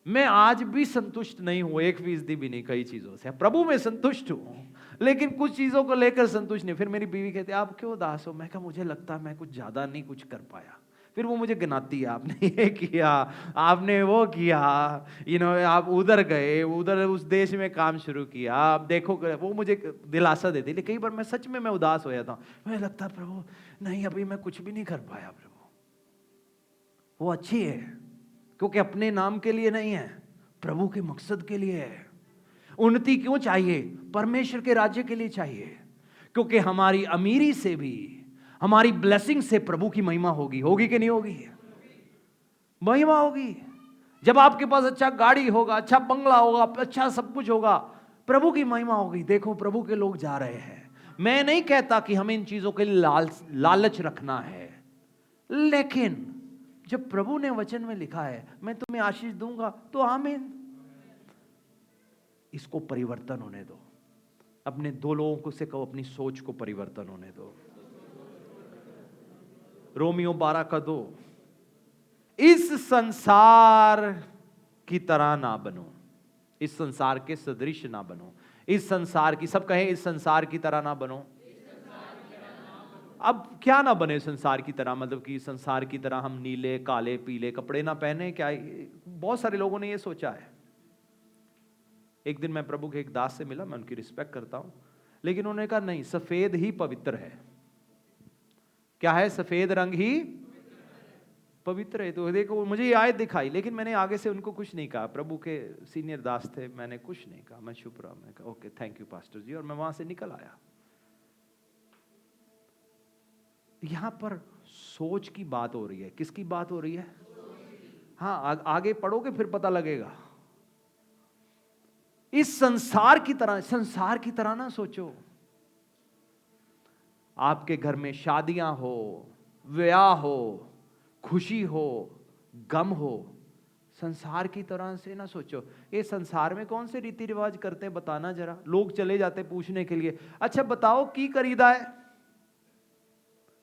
मैं आज भी संतुष्ट नहीं हूं, 1% भी नहीं, कई चीजों से। प्रभु में संतुष्ट हूं, लेकिन कुछ चीजों को लेकर संतुष्ट नहीं। फिर मेरी बीवी कहती है आप क्यों उदास हो? मैं कहा मुझे लगता है मैं कुछ ज्यादा नहीं कुछ कर पाया। फिर वो मुझे गिनाती है, आपने ये किया, आपने वो किया, आप उधर गए, उधर उस देश में काम शुरू किया, आप देखो। वो मुझे दिलासा देती। लेकिन कई बार मैं सच में उदास हो जाता हूं। मुझे लगता है प्रभु नहीं, अभी मैं कुछ भी नहीं कर पाया। प्रभु वो अच्छी है, क्योंकि अपने नाम के लिए नहीं है, प्रभु के मकसद के लिए है। उन्नति क्यों चाहिए? परमेश्वर के राज्य के लिए चाहिए, क्योंकि हमारी अमीरी से भी, हमारी ब्लेसिंग से प्रभु की महिमा होगी। होगी कि नहीं होगी? महिमा होगी। जब आपके पास अच्छा गाड़ी होगा, अच्छा बंगला होगा, अच्छा सब कुछ होगा, प्रभु की महिमा होगी। देखो प्रभु के लोग जा रहे हैं। मैं नहीं कहता कि हमें इन चीजों के लिए लालच रखना है, लेकिन जब प्रभु ने वचन में लिखा है मैं तुम्हें आशीष दूंगा, तो आमीन। इसको परिवर्तन होने दो। अपने दो लोगों को से कहो, अपनी सोच को परिवर्तन होने दो। रोमियो 12:2, इस संसार की तरह ना बनो, इस संसार के सदृश ना बनो। इस संसार की, सब कहें इस संसार की तरह ना बनो। अब क्या ना बने संसार की तरह? मतलब कि संसार की तरह हम नीले काले पीले कपड़े ना पहने क्या? बहुत सारे लोगों ने ये सोचा है। एक दिन मैं प्रभु के एक दास से मिला, मैं उनकी रिस्पेक्ट करता हूं, लेकिन उन्होंने कहा नहीं, सफेद ही पवित्र है। क्या है? सफेद रंग ही पवित्र है। तो देखो मुझे ये आयत दिखाई, लेकिन मैंने आगे से उनको कुछ नहीं कहा। प्रभु के सीनियर दास थे, मैंने कुछ नहीं कहा। मैं चुप रहा। मैं कहा ओके थैंक यू पास्टर जी, और मैं वहां से निकल आया। यहां पर सोच की बात हो रही है। किसकी बात हो रही है? हाँ, आगे पढ़ोगे फिर पता लगेगा। इस संसार की तरह, संसार की तरह ना सोचो। आपके घर में शादियां हो, ब्याह हो, खुशी हो, गम हो, संसार की तरह से ना सोचो। ये संसार में कौन से रीति रिवाज करते हैं बताना जरा। लोग चले जाते पूछने के लिए, अच्छा बताओ की खरीदा है?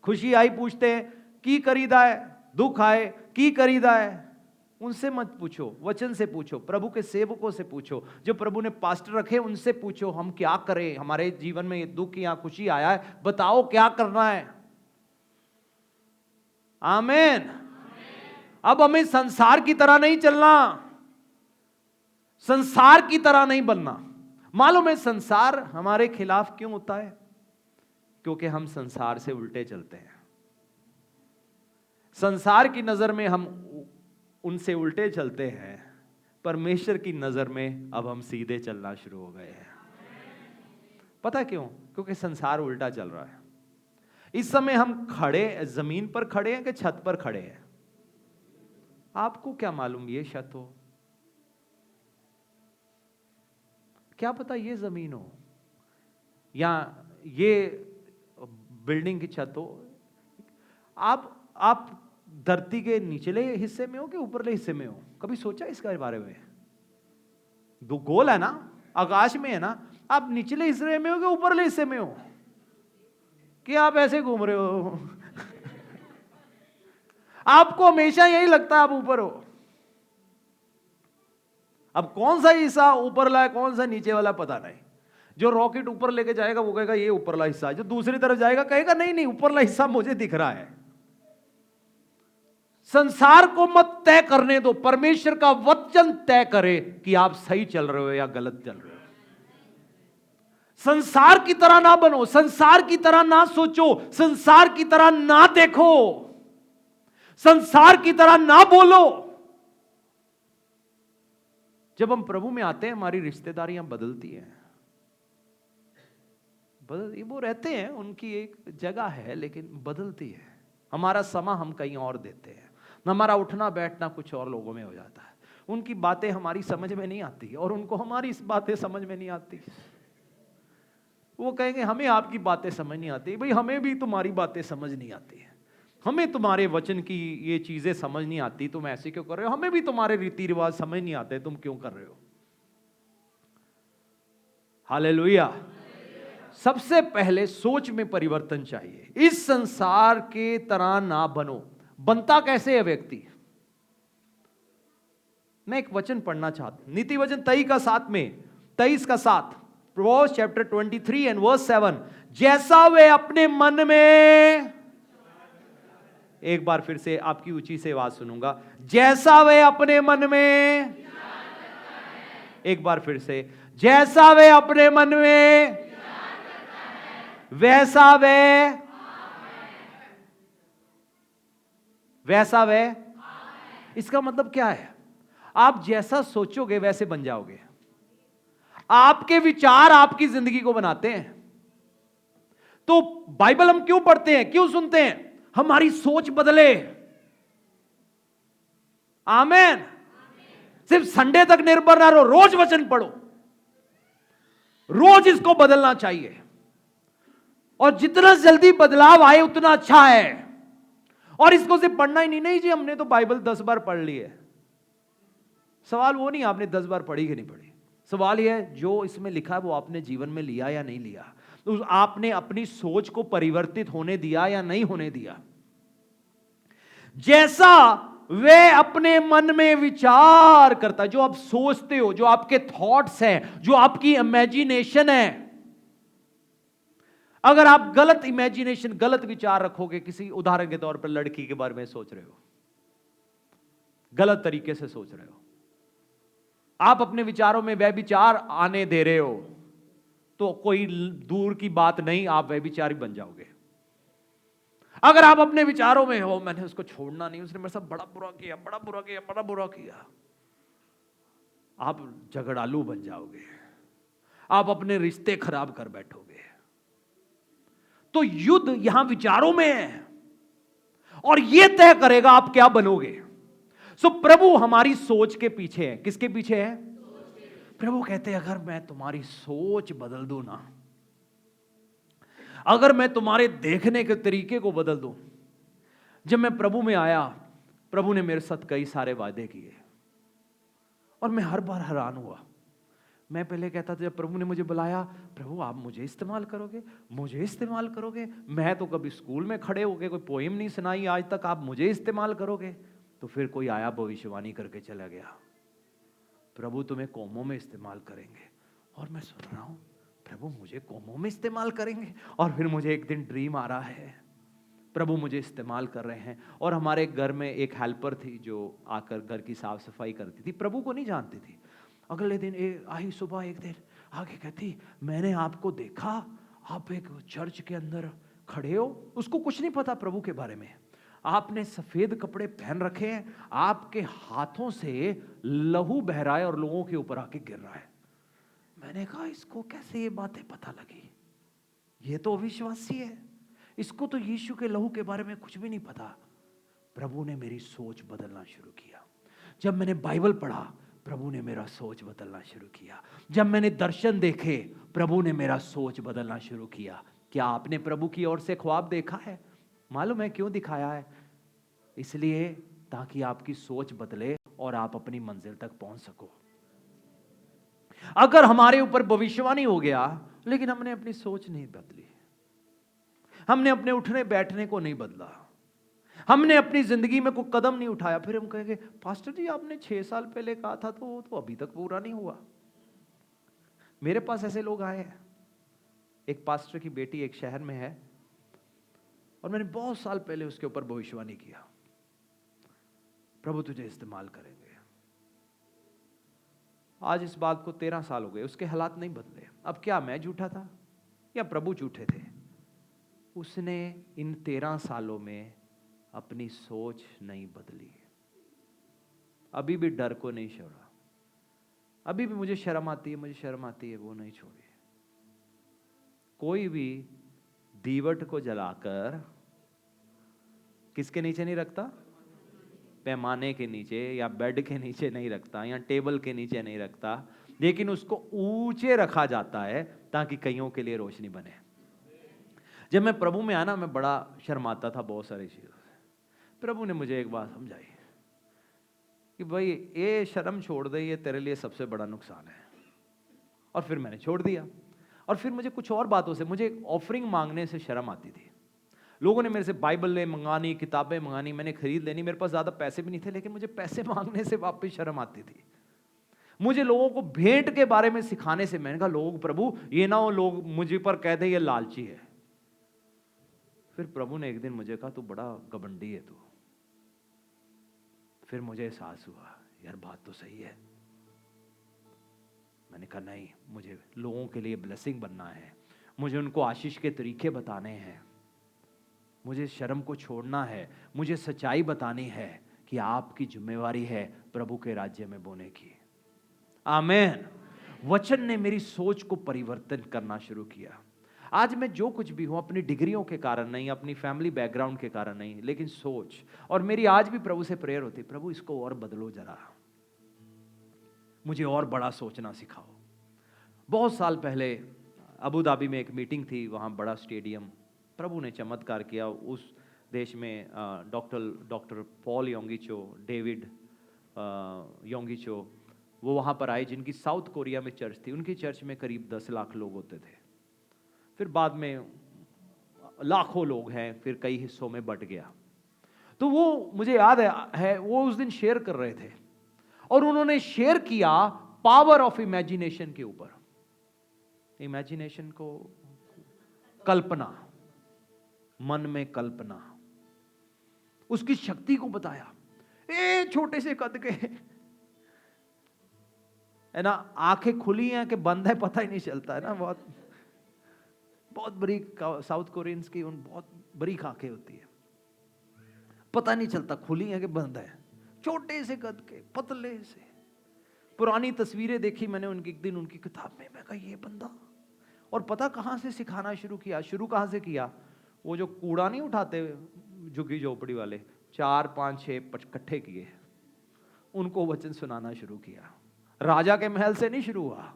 खुशी आई पूछते हैं की खरीदा है, दुख आए की खरीदा है। उनसे मत पूछो, वचन से पूछो, प्रभु के सेवकों से पूछो, जो प्रभु ने पास्टर रखे उनसे पूछो, हम क्या करें? हमारे जीवन में ये दुख या खुशी आया है, बताओ क्या करना है। आमीन। अब हमें संसार की तरह नहीं चलना, संसार की तरह नहीं बनना। मालूम है संसार हमारे खिलाफ क्यों होता है? क्योंकि हम संसार से उल्टे चलते हैं। संसार की नजर में हम उनसे उल्टे चलते हैं, परमेश्वर की नजर में अब हम सीधे चलना शुरू हो गए हैं। पता क्यों? क्योंकि संसार उल्टा चल रहा है। इस समय हम खड़े जमीन पर खड़े हैं कि छत पर खड़े हैं? आपको क्या मालूम ये छत हो, क्या पता ये जमीन हो, या ये बिल्डिंग की छत हो। आप धरती के निचले हिस्से में हो कि ऊपरले हिस्से में हो? कभी सोचा इसके बारे में? दो गोल है ना, आकाश में है ना, आप निचले हिस्से में हो कि ऊपरले हिस्से में हो? कि आप ऐसे घूम रहे हो? आपको हमेशा यही लगता है आप ऊपर हो। अब कौन सा हिस्सा ऊपरला है, कौन सा नीचे वाला, पता नहीं। जो रॉकेट ऊपर लेके जाएगा वो कहेगा ये ऊपरला हिस्सा है, जो दूसरी तरफ जाएगा कहेगा नहीं नहीं ऊपरला हिस्सा मुझे दिख रहा है। संसार को मत तय करने दो, परमेश्वर का वचन तय करे कि आप सही चल रहे हो या गलत चल रहे हो। संसार की तरह ना बनो, संसार की तरह ना सोचो, संसार की तरह ना देखो, संसार की तरह ना बोलो। जब हम प्रभु में आते हैं हमारी रिश्तेदारियां बदलती हैं। वो रहते हैं, उनकी एक जगह है लेकिन बदलती है। हमारा समय हम कहीं और देते हैं, हमारा उठना बैठना कुछ और लोगों में हो जाता है। उनकी बातें हमारी समझ में नहीं आती और उनको हमारी इस बातें समझ में नहीं आती। वो कहेंगे हमें आपकी बातें समझ नहीं आती। भाई हमें भी तुम्हारी बातें समझ नहीं आती है, हमें तुम्हारे वचन की ये चीजें समझ नहीं आती, तुम ऐसे क्यों कर रहे हो? हमें भी तुम्हारे रीति रिवाज समझ नहीं आते, तुम क्यों कर रहे हो? हालेलुया। सबसे पहले सोच में परिवर्तन चाहिए। इस संसार के तरह ना बनो। बनता कैसे है व्यक्ति? मैं एक वचन पढ़ना चाहता हूं, नीति वचन 23 का 7, प्रोवर्ब्स चैप्टर 23 एंड वर्स 7। जैसा वे अपने मन में, एक बार फिर से आपकी ऊंची से आवाज सुनूंगा, जैसा वे अपने मन में, एक बार फिर से, जैसा वे अपने मन में वैसा वे। इसका मतलब क्या है? आप जैसा सोचोगे वैसे बन जाओगे। आपके विचार आपकी जिंदगी को बनाते हैं। तो बाइबल हम क्यों पढ़ते हैं, क्यों सुनते हैं? हमारी सोच बदले। आमेन। सिर्फ संडे तक निर्भर ना रहो, रोज वचन पढ़ो, रोज इसको बदलना चाहिए। और जितना जल्दी बदलाव आए उतना अच्छा है। और इसको सिर्फ पढ़ना ही नहीं जी हमने तो बाइबल 10 बार पढ़ ली है। सवाल वो नहीं आपने 10 बार पढ़ी कि नहीं पढ़ी, सवाल यह है जो इसमें लिखा है वो आपने जीवन में लिया या नहीं लिया। तो आपने अपनी सोच को परिवर्तित होने दिया या नहीं होने दिया। जैसा वे अपने मन में विचार करता है, जो आप सोचते हो, जो आपके थॉट्स हैं, जो आपकी इमेजिनेशन है। अगर आप गलत इमेजिनेशन, गलत विचार रखोगे, किसी उदाहरण के तौर पर लड़की के बारे में सोच रहे हो, गलत तरीके से सोच रहे हो, आप अपने विचारों में वह विचार आने दे रहे हो, तो कोई दूर की बात नहीं, आप वह विचारी बन जाओगे। अगर आप अपने विचारों में हो मैंने उसको छोड़ना नहीं, उसने मेरे साथ बड़ा बुरा किया, बड़ा बुरा किया, बड़ा बुरा किया, आप झगड़ालू बन जाओगे, आप अपने रिश्ते खराब कर बैठोगे। तो युद्ध यहां विचारों में है और यह तय करेगा आप क्या बनोगे। सो प्रभु हमारी सोच के पीछे है। किसके पीछे है? प्रभु कहते हैं अगर मैं तुम्हारी सोच बदल दूं ना, अगर मैं तुम्हारे देखने के तरीके को बदल दूं। जब मैं प्रभु में आया, प्रभु ने मेरे साथ कई सारे वादे किए और मैं हर बार हैरान हुआ। मैं पहले कहता था जब प्रभु ने मुझे बुलाया, प्रभु आप मुझे इस्तेमाल करोगे, मुझे इस्तेमाल करोगे। मैं तो कभी स्कूल में खड़े होके कोई पोएम नहीं सुनाई आज तक, आप मुझे इस्तेमाल करोगे। तो फिर कोई आया भविष्यवाणी करके चला गया, प्रभु तुम्हें कौमों में इस्तेमाल करेंगे। और मैं सुन रहा हूं प्रभु मुझे कौमों में इस्तेमाल करेंगे। और फिर मुझे एक दिन ड्रीम आ रहा है प्रभु मुझे इस्तेमाल कर रहे हैं। और हमारे घर में एक हेल्पर थी जो आकर घर की साफ सफाई करती थी, प्रभु को नहीं जानती थी। अगले दिन आई सुबह एक दिन आगे कहती मैंने आपको देखा, आप एक चर्च के अंदर खड़े हो। उसको कुछ नहीं पता प्रभु के बारे में। आपने सफेद कपड़े पहन रखे हैं, आपके हाथों से लहू बह रहा है और लोगों के ऊपर आके गिर रहा है। मैंने कहा इसको कैसे ये बातें पता लगी, ये तो अविश्वासी है, इसको तो यीशु के लहू के बारे में कुछ भी नहीं पता। प्रभु ने मेरी सोच बदलना शुरू किया। जब मैंने बाइबल पढ़ा, प्रभु ने मेरा सोच बदलना शुरू किया। जब मैंने दर्शन देखे, प्रभु ने मेरा सोच बदलना शुरू किया। क्या आपने प्रभु की ओर से ख्वाब देखा है? मालूम है क्यों दिखाया है? इसलिए ताकि आपकी सोच बदले और आप अपनी मंजिल तक पहुंच सको। अगर हमारे ऊपर भविष्यवाणी हो गया लेकिन हमने अपनी सोच नहीं बदली, हमने अपने उठने बैठने को नहीं बदला, हमने अपनी जिंदगी में कोई कदम नहीं उठाया, फिर हम कहेंगे पास्टर जी आपने 6 साल पहले कहा था तो वो तो अभी तक पूरा नहीं हुआ। मेरे पास ऐसे लोग आए हैं। एक पास्टर की बेटी एक शहर में है और मैंने बहुत साल पहले उसके ऊपर भविष्यवाणी किया, प्रभु तुझे इस्तेमाल करेंगे। आज इस बात को 13 साल हो गए, उसके हालात नहीं बदले। अब क्या मैं झूठा था या प्रभु झूठे थे? उसने इन 13 सालों में अपनी सोच नहीं बदली, अभी भी डर को नहीं छोड़ा, अभी भी मुझे शर्म आती है, मुझे शर्म आती है, वो नहीं छोड़ी। कोई भी दीवट को जलाकर किसके नीचे नहीं रखता? पैमाने के नीचे या बेड के नीचे नहीं रखता या टेबल के नीचे नहीं रखता, लेकिन उसको ऊंचे रखा जाता है ताकि कईयों के लिए रोशनी बने। जब मैं प्रभु में आया ना, मैं बड़ा शर्माता था बहुत सारी चीजों से। प्रभु ने मुझे एक बात समझाई कि भाई ये शर्म छोड़ दे, ये तेरे लिए सबसे बड़ा नुकसान है। और फिर मैंने छोड़ दिया। और फिर मुझे कुछ और बातों से, मुझे ऑफरिंग मांगने से शर्म आती थी। लोगों ने मेरे से बाइबलें मंगानी, किताबें मंगानी, मैंने खरीद लेनी। मेरे पास ज़्यादा पैसे भी नहीं थे, लेकिन मुझे पैसे मांगने से वापस शर्म आती थी। मुझे लोगों को भेंट के बारे में सिखाने से, मैंने कहा लोग प्रभु ये ना हो लोग मुझे पर कह दे ये लालची है। फिर प्रभु ने एक दिन मुझे कहा तू बड़ा घमंडी है तू। फिर मुझे एहसास हुआ यार बात तो सही है। मैंने कहा नहीं, मुझे लोगों के लिए ब्लेसिंग बनना है, मुझे उनको आशीष के तरीके बताने हैं, मुझे शर्म को छोड़ना है, मुझे सच्चाई बतानी है कि आपकी जिम्मेवारी है प्रभु के राज्य में बोने की। आमीन। वचन ने मेरी सोच को परिवर्तन करना शुरू किया। आज मैं जो कुछ भी हूं अपनी डिग्रियों के कारण नहीं, अपनी फैमिली बैकग्राउंड के कारण नहीं, लेकिन सोच। और मेरी आज भी प्रभु से प्रेयर होती, प्रभु इसको और बदलो जरा, मुझे और बड़ा सोचना सिखाओ। बहुत साल पहले अबू धाबी में एक मीटिंग थी, वहाँ बड़ा स्टेडियम, प्रभु ने चमत्कार किया। उस देश में डॉक्टर पॉल योंगिचो, डेविड योंगिचो, वो वहाँ पर आए जिनकी साउथ कोरिया में चर्च थी। उनकी चर्च में करीब 10 लाख लोग होते थे, फिर बाद में लाखों लोग हैं, फिर कई हिस्सों में बंट गया। तो वो मुझे याद है वो उस दिन शेयर कर रहे थे और उन्होंने शेयर किया पावर ऑफ इमेजिनेशन के ऊपर। इमेजिनेशन को कल्पना, मन में कल्पना, उसकी शक्ति को बताया। ए छोटे से कद के है ना, आंखें खुली हैं कि बंद है पता ही नहीं चलता है ना। बहुत बड़ी साउथ कोरियंस की उन बहुत बड़ी आंखें होती है, पता नहीं चलता खुली हैं कि बंद है। छोटे से कद के, पतले से। पुरानी तस्वीरें देखी मैंने उनकी एक दिन उनकी किताब में, मैं कहा ये बंदा। और पता कहां से सिखाना शुरू किया, शुरू कहां से किया? वो जो कूड़ा नहीं उठाते झुग्गी झोपड़ी वाले, 4 5 6 इकट्ठे किए, उनको वचन सुनाना शुरू किया। राजा के महल से नहीं शुरू हुआ,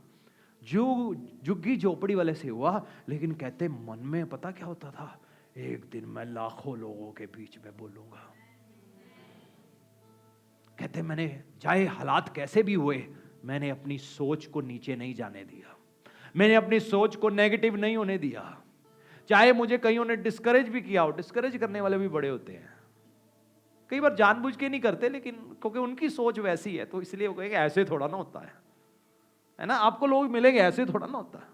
झुग्गी झोपड़ी वाले से हुआ। लेकिन कहते मन में पता क्या होता था, एक दिन मैं लाखों लोगों के बीच में बोलूंगा। कहते मैंने चाहे हालात कैसे भी हुए, मैंने अपनी सोच को नीचे नहीं जाने दिया, मैंने अपनी सोच को नेगेटिव नहीं होने दिया। चाहे मुझे कईयों ने डिस्करेज भी किया हो, डिस्करेज करने वाले भी बड़े होते हैं, कई बार जानबूझ के नहीं करते, लेकिन क्योंकि उनकी सोच वैसी है तो इसलिए वो कहेंगे ऐसे थोड़ा ना होता है ना। आपको लोग मिलेंगे ऐसे थोड़ा ना होता है,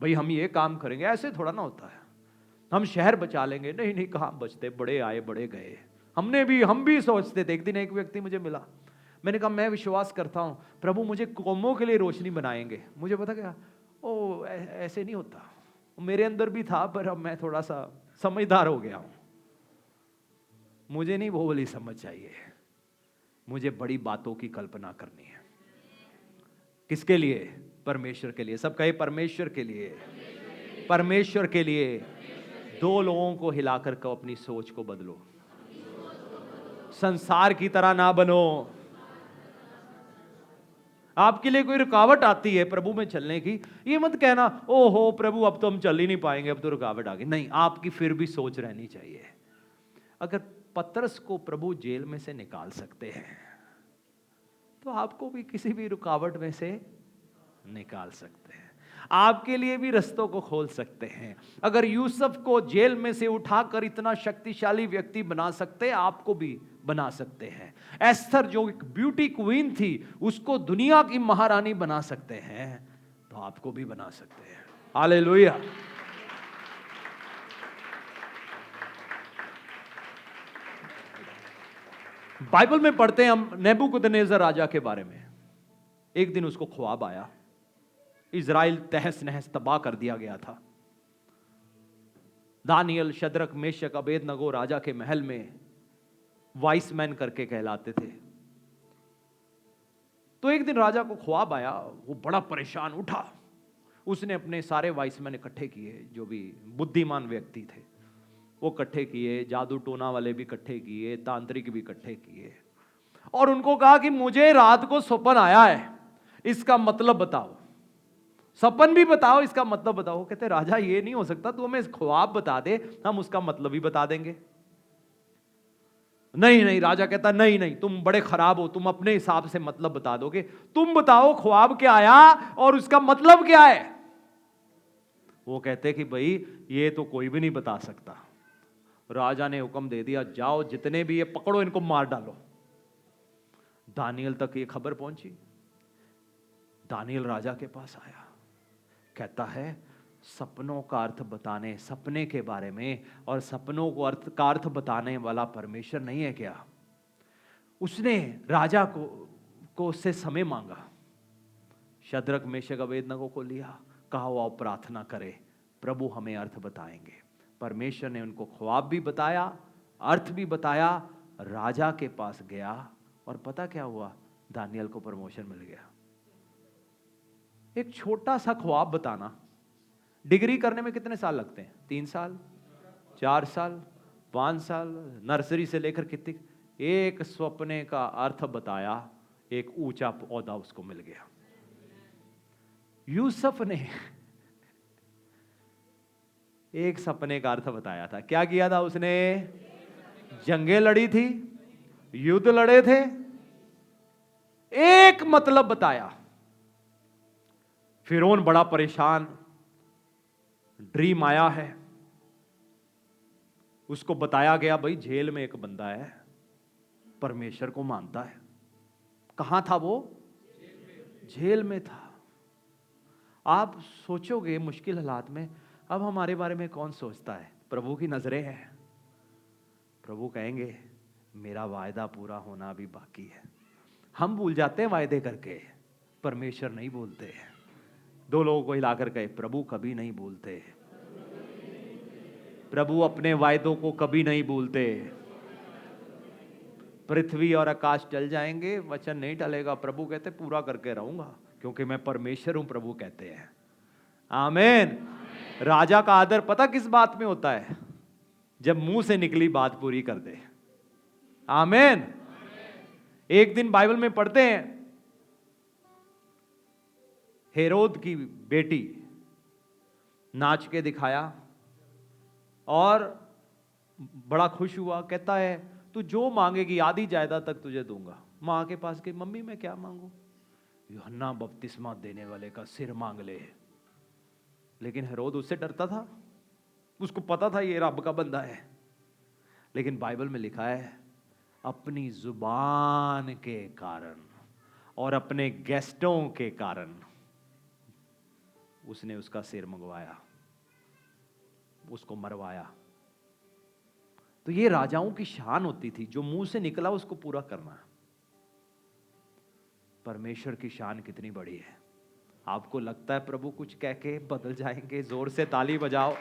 भाई हम ये काम करेंगे ऐसे थोड़ा ना होता है, हम शहर बचा लेंगे, नहीं नहीं कहाँ बचते, बड़े आए बड़े गए। हम भी सोचते थे। एक दिन एक व्यक्ति मुझे मिला, मैंने कहा मैं विश्वास करता हूं प्रभु मुझे कौमों के लिए रोशनी बनाएंगे। मुझे पता क्या, ओ ऐसे नहीं होता। मेरे अंदर भी था, पर अब मैं थोड़ा सा समझदार हो गया हूं। मुझे नहीं वो वाली समझ चाहिए, मुझे बड़ी बातों की कल्पना करनी है। किसके लिए? परमेश्वर के लिए। सब कहे परमेश्वर के लिए, परमेश्वर के लिए। 2 लोगों को हिलाकर को अपनी सोच को बदलो, संसार की तरह ना बनो। आपके लिए कोई रुकावट आती है प्रभु में चलने की, ये मत कहना ओहो प्रभु अब तो हम चल ही नहीं पाएंगे, अब तो रुकावट आ गई। नहीं, आपकी फिर भी सोच रहनी चाहिए। अगर पतरस को प्रभु जेल में से निकाल सकते हैं, तो आपको भी किसी भी रुकावट में से निकाल सकते हैं, आपके लिए भी रस्तों को खोल सकते हैं। अगर यूसुफ को जेल में से उठाकर इतना शक्तिशाली व्यक्ति बना सकते हैं, आपको भी बना सकते हैं। एस्थर जो एक ब्यूटी क्वीन थी, उसको दुनिया की महारानी बना सकते हैं, तो आपको भी बना सकते हैं। हालेलुया। बाइबल में पढ़ते हैं हम नेबूकदनेस्सर राजा के बारे में। एक दिन उसको ख्वाब आया, इजराइल तहस नहस तबाह कर दिया गया था। दानियल, शद्रक, मेशक, अबेदनगो राजा के महल में वाइस मैन करके कहलाते थे। तो एक दिन राजा को ख्वाब आया, वो बड़ा परेशान उठा। उसने अपने सारे वाइस मैन इकट्ठे किए, जो भी बुद्धिमान व्यक्ति थे वो इकट्ठे किए, जादू टोना वाले भी इकट्ठे किए, तांत्रिक भी इकट्ठे किए, और उनको कहा कि मुझे रात को सपन आया है, इसका मतलब बताओ, सपन भी बताओ, इसका मतलब बताओ। कहते राजा ये नहीं हो सकता, तू हमें ख्वाब बता दे, हम उसका मतलब भी बता देंगे। नहीं नहीं, राजा कहता नहीं नहीं, तुम बड़े खराब हो, तुम अपने हिसाब से मतलब बता दोगे, तुम बताओ ख्वाब क्या आया और उसका मतलब क्या है। वो कहते कि भाई ये तो कोई भी नहीं बता सकता। राजा ने हुक्म दे दिया, जाओ जितने भी ये पकड़ो, इनको मार डालो। दानियल तक ये खबर पहुंची। दानियल राजा के पास आया, कहता है सपनों का अर्थ बताने, सपने के बारे में और सपनों को अर्थ बताने वाला परमेश्वर नहीं है क्या? उसने राजा को उससे समय मांगा। शद्रक, मेशक, अबेदनगो को लिया, कहा वो आओ प्रार्थना करे, प्रभु हमें अर्थ बताएंगे। परमेश्वर ने उनको ख्वाब भी बताया, अर्थ भी बताया। राजा के पास गया और पता क्या हुआ? दानियल को प्रमोशन मिल गया। एक छोटा सा ख्वाब बताना, डिग्री करने में कितने साल लगते हैं? 3 साल, 4 साल, 5 साल, नर्सरी से लेकर कितनी। एक सपने का अर्थ बताया, एक ऊंचा ओहदा उसको मिल गया। यूसुफ ने एक सपने का अर्थ बताया था। क्या किया था उसने? जंगें लड़ी थी, युद्ध लड़े थे, एक मतलब बताया। फिरौन बड़ा परेशान, ड्रीम आया है, उसको बताया गया भाई जेल में एक बंदा है, परमेश्वर को मानता है। कहां था वो? जेल में था। आप सोचोगे मुश्किल हालात में, अब हमारे बारे में कौन सोचता है? प्रभु की नजरें हैं। प्रभु कहेंगे मेरा वायदा पूरा होना अभी बाकी है। हम भूल जाते हैं वायदे करके, परमेश्वर नहीं भूलते हैं। 2 लोगों को हिलाकर कहे, प्रभु कभी नहीं भूलते, प्रभु अपने वायदों को कभी नहीं भूलते। पृथ्वी और आकाश टल जाएंगे, वचन नहीं टलेगा। प्रभु कहते पूरा करके रहूंगा, क्योंकि मैं परमेश्वर हूं, प्रभु कहते हैं। आमीन। राजा का आदर पता किस बात में होता है? जब मुंह से निकली बात पूरी कर दे। आमीन। एक दिन बाइबल में पढ़ते हैं, हेरोद की बेटी नाच के दिखाया और बड़ा खुश हुआ। कहता है तू जो मांगेगी आधी जायदाद तक तुझे दूंगा। मां के पास गई, मम्मी मैं क्या मांगू? यूहन्ना बपतिस्मा देने वाले का सिर मांग ले। लेकिन हेरोद उससे डरता था, उसको पता था ये रब का बंदा है। लेकिन बाइबल में लिखा है अपनी जुबान के कारण और अपने गेस्टों के कारण उसने उसका सिर मंगवाया, उसको मरवाया। तो ये राजाओं की शान होती थी, जो मुंह से निकला उसको पूरा करना। परमेश्वर की शान कितनी बड़ी है। आपको लगता है प्रभु कुछ कह के बदल जाएंगे? जोर से ताली बजाओ।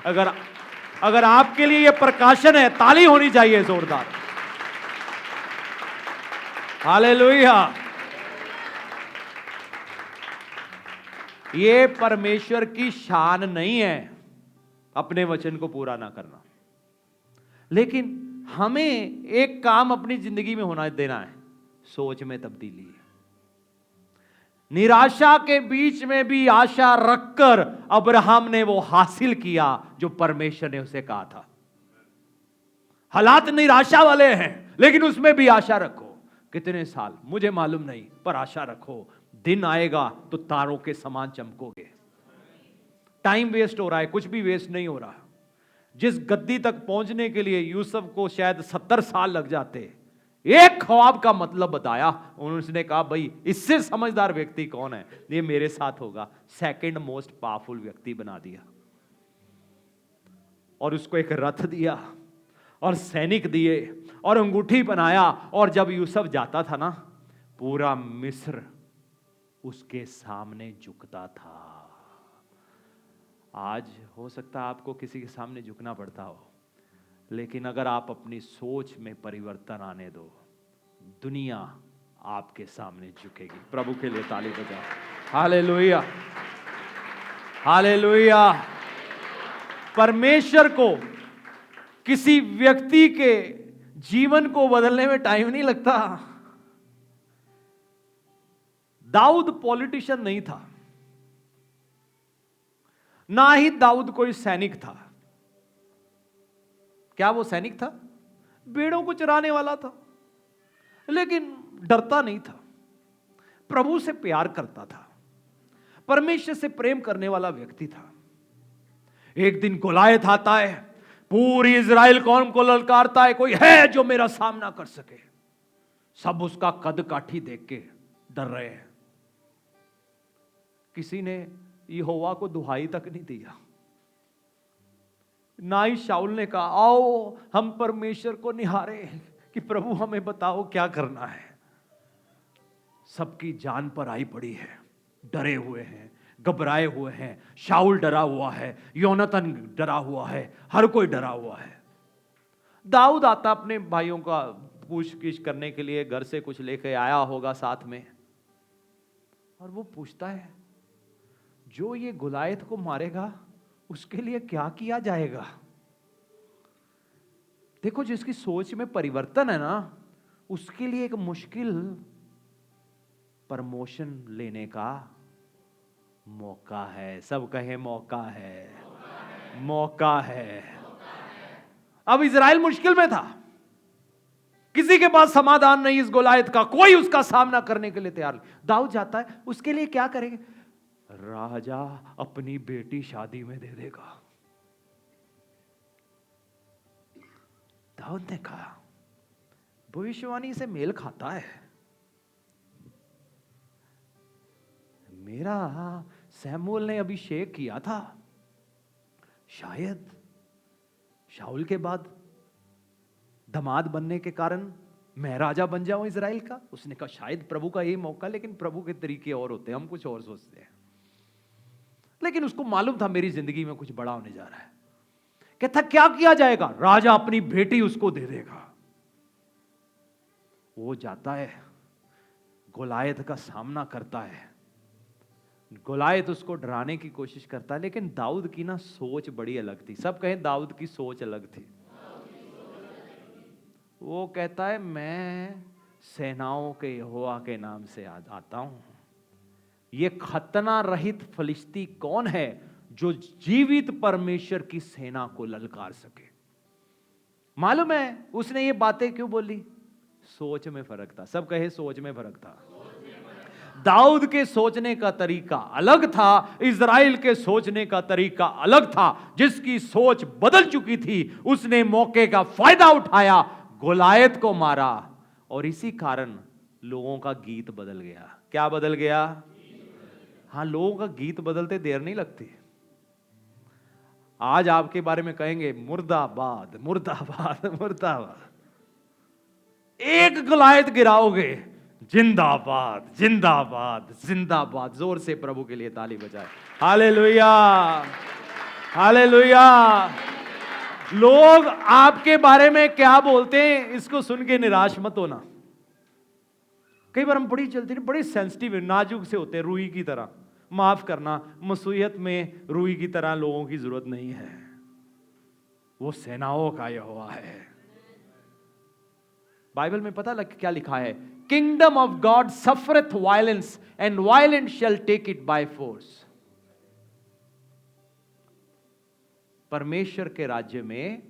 अगर आपके लिए यह प्रकाशन है, ताली होनी चाहिए जोरदार। हालेलुया। ये परमेश्वर की शान नहीं है अपने वचन को पूरा ना करना, लेकिन हमें एक काम अपनी जिंदगी में होना देना है, सोच में तब्दीली। निराशा के बीच में भी आशा रखकर अब्राहम ने वो हासिल किया जो परमेश्वर ने उसे कहा था। हालात निराशा वाले हैं, लेकिन उसमें भी आशा रखो। कितने साल मुझे मालूम नहीं, पर आशा रखो, दिन आएगा तो तारों के समान चमकोगे। टाइम वेस्ट हो रहा है, कुछ भी वेस्ट नहीं हो रहा। जिस गद्दी तक पहुंचने के लिए यूसुफ को शायद 70 साल लग जाते, एक ख्वाब का मतलब बताया। उन्होंने कहा भाई इससे समझदार व्यक्ति कौन है, ये मेरे साथ होगा। सेकंड मोस्ट पावरफुल व्यक्ति बना दिया, और उसको एक रथ दिया और सैनिक दिए और अंगूठी बनाया। और जब यूसुफ जाता था ना, पूरा मिस्र उसके सामने झुकता था। आज हो सकता है आपको किसी के सामने झुकना पड़ता हो, लेकिन अगर आप अपनी सोच में परिवर्तन आने दो, दुनिया आपके सामने झुकेगी। प्रभु के लिए ताली बजाओ। Hallelujah, hallelujah. परमेश्वर को किसी व्यक्ति के जीवन को बदलने में टाइम नहीं लगता। दाऊद पॉलिटिशियन नहीं था, ना ही दाऊद कोई सैनिक था। क्या वो सैनिक था? भेड़ों को चराने वाला था, लेकिन डरता नहीं था। प्रभु से प्यार करता था, परमेश्वर से प्रेम करने वाला व्यक्ति था। एक दिन गोलायत आता है, पूरी इजराइल कौम को ललकारता है, कोई है जो मेरा सामना कर सके। सब उसका कद काठी देख के डर रहे हैं। किसी ने यहोवा को दुहाई तक नहीं दिया। ना ही शाऊल ने कहा आओ हम परमेश्वर को निहारे कि प्रभु हमें बताओ क्या करना है। सबकी जान पर आई पड़ी है, डरे हुए हैं, घबराए हुए हैं। शाऊल डरा हुआ है, योनातान डरा हुआ है, हर कोई डरा हुआ है। दाऊद आता अपने भाइयों का पूछगिछ करने के लिए, घर से कुछ लेके आया होगा साथ में, और वो पूछता है जो ये गोलायत को मारेगा उसके लिए क्या किया जाएगा। देखो, जिसकी सोच में परिवर्तन है ना, उसके लिए एक मुश्किल प्रमोशन लेने का मौका है। सब कहे मौका है, मौका है। अब इजराइल मुश्किल में था, किसी के पास समाधान नहीं इस गोलायत का, कोई उसका सामना करने के लिए तैयार नहीं। दाऊद जाता है, उसके लिए क्या करेंगे? राजा अपनी बेटी शादी में दे देगा। दाऊद ने कहा भविष्यवाणी से मेल खाता है। मेरा सैमुअल ने अभिषेक किया था, शायद शाऊल के बाद दामाद बनने के कारण मैं राजा बन जाऊं इजराइल का। उसने कहा शायद प्रभु का यही मौका, लेकिन प्रभु के तरीके और होते हैं, हम कुछ और सोचते हैं। लेकिन उसको मालूम था मेरी जिंदगी में कुछ बड़ा होने जा रहा है। कहता क्या किया जाएगा? राजा अपनी बेटी उसको दे देगा। वो जाता है, गोलायत का सामना करता है। गोलायत उसको डराने की कोशिश करता है, लेकिन दाऊद की ना सोच बड़ी अलग थी। सब कहें दाऊद की सोच अलग थी। वो कहता है मैं सेनाओं के यहोवा के नाम से आता हूं। ये खतना रहित फलिस्ती कौन है जो जीवित परमेश्वर की सेना को ललकार सके? मालूम है उसने ये बातें क्यों बोली? सोच में फर्क था। सब कहे सोच में फर्क था। दाऊद के सोचने का तरीका अलग था, इजराइल के सोचने का तरीका अलग था। जिसकी सोच बदल चुकी थी उसने मौके का फायदा उठाया, गोलायत को मारा, और इसी कारण लोगों का गीत बदल गया। क्या बदल गया? हाँ, लोगों का गीत बदलते देर नहीं लगती। आज आपके बारे में कहेंगे मुर्दाबाद मुर्दाबाद मुर्दाबाद। एक गोलायत गिराओगे, जिंदाबाद जिंदाबाद जिंदाबाद। जोर से प्रभु के लिए ताली बजाए। Hallelujah hallelujah. लोग आपके बारे में क्या बोलते हैं इसको सुन के निराश मत होना। कई बार हम बड़ी जल्दी, बड़े सेंसिटिव, नाजुक से होते हैं, रूई की तरह। माफ करना, मसीहत में रूई की तरह लोगों की जरूरत नहीं है। वो सेनाओं का यहोवा है। बाइबल में पता लग क्या लिखा है? Kingdom of God suffereth violence and violent shall take it by force. परमेश्वर के राज्य में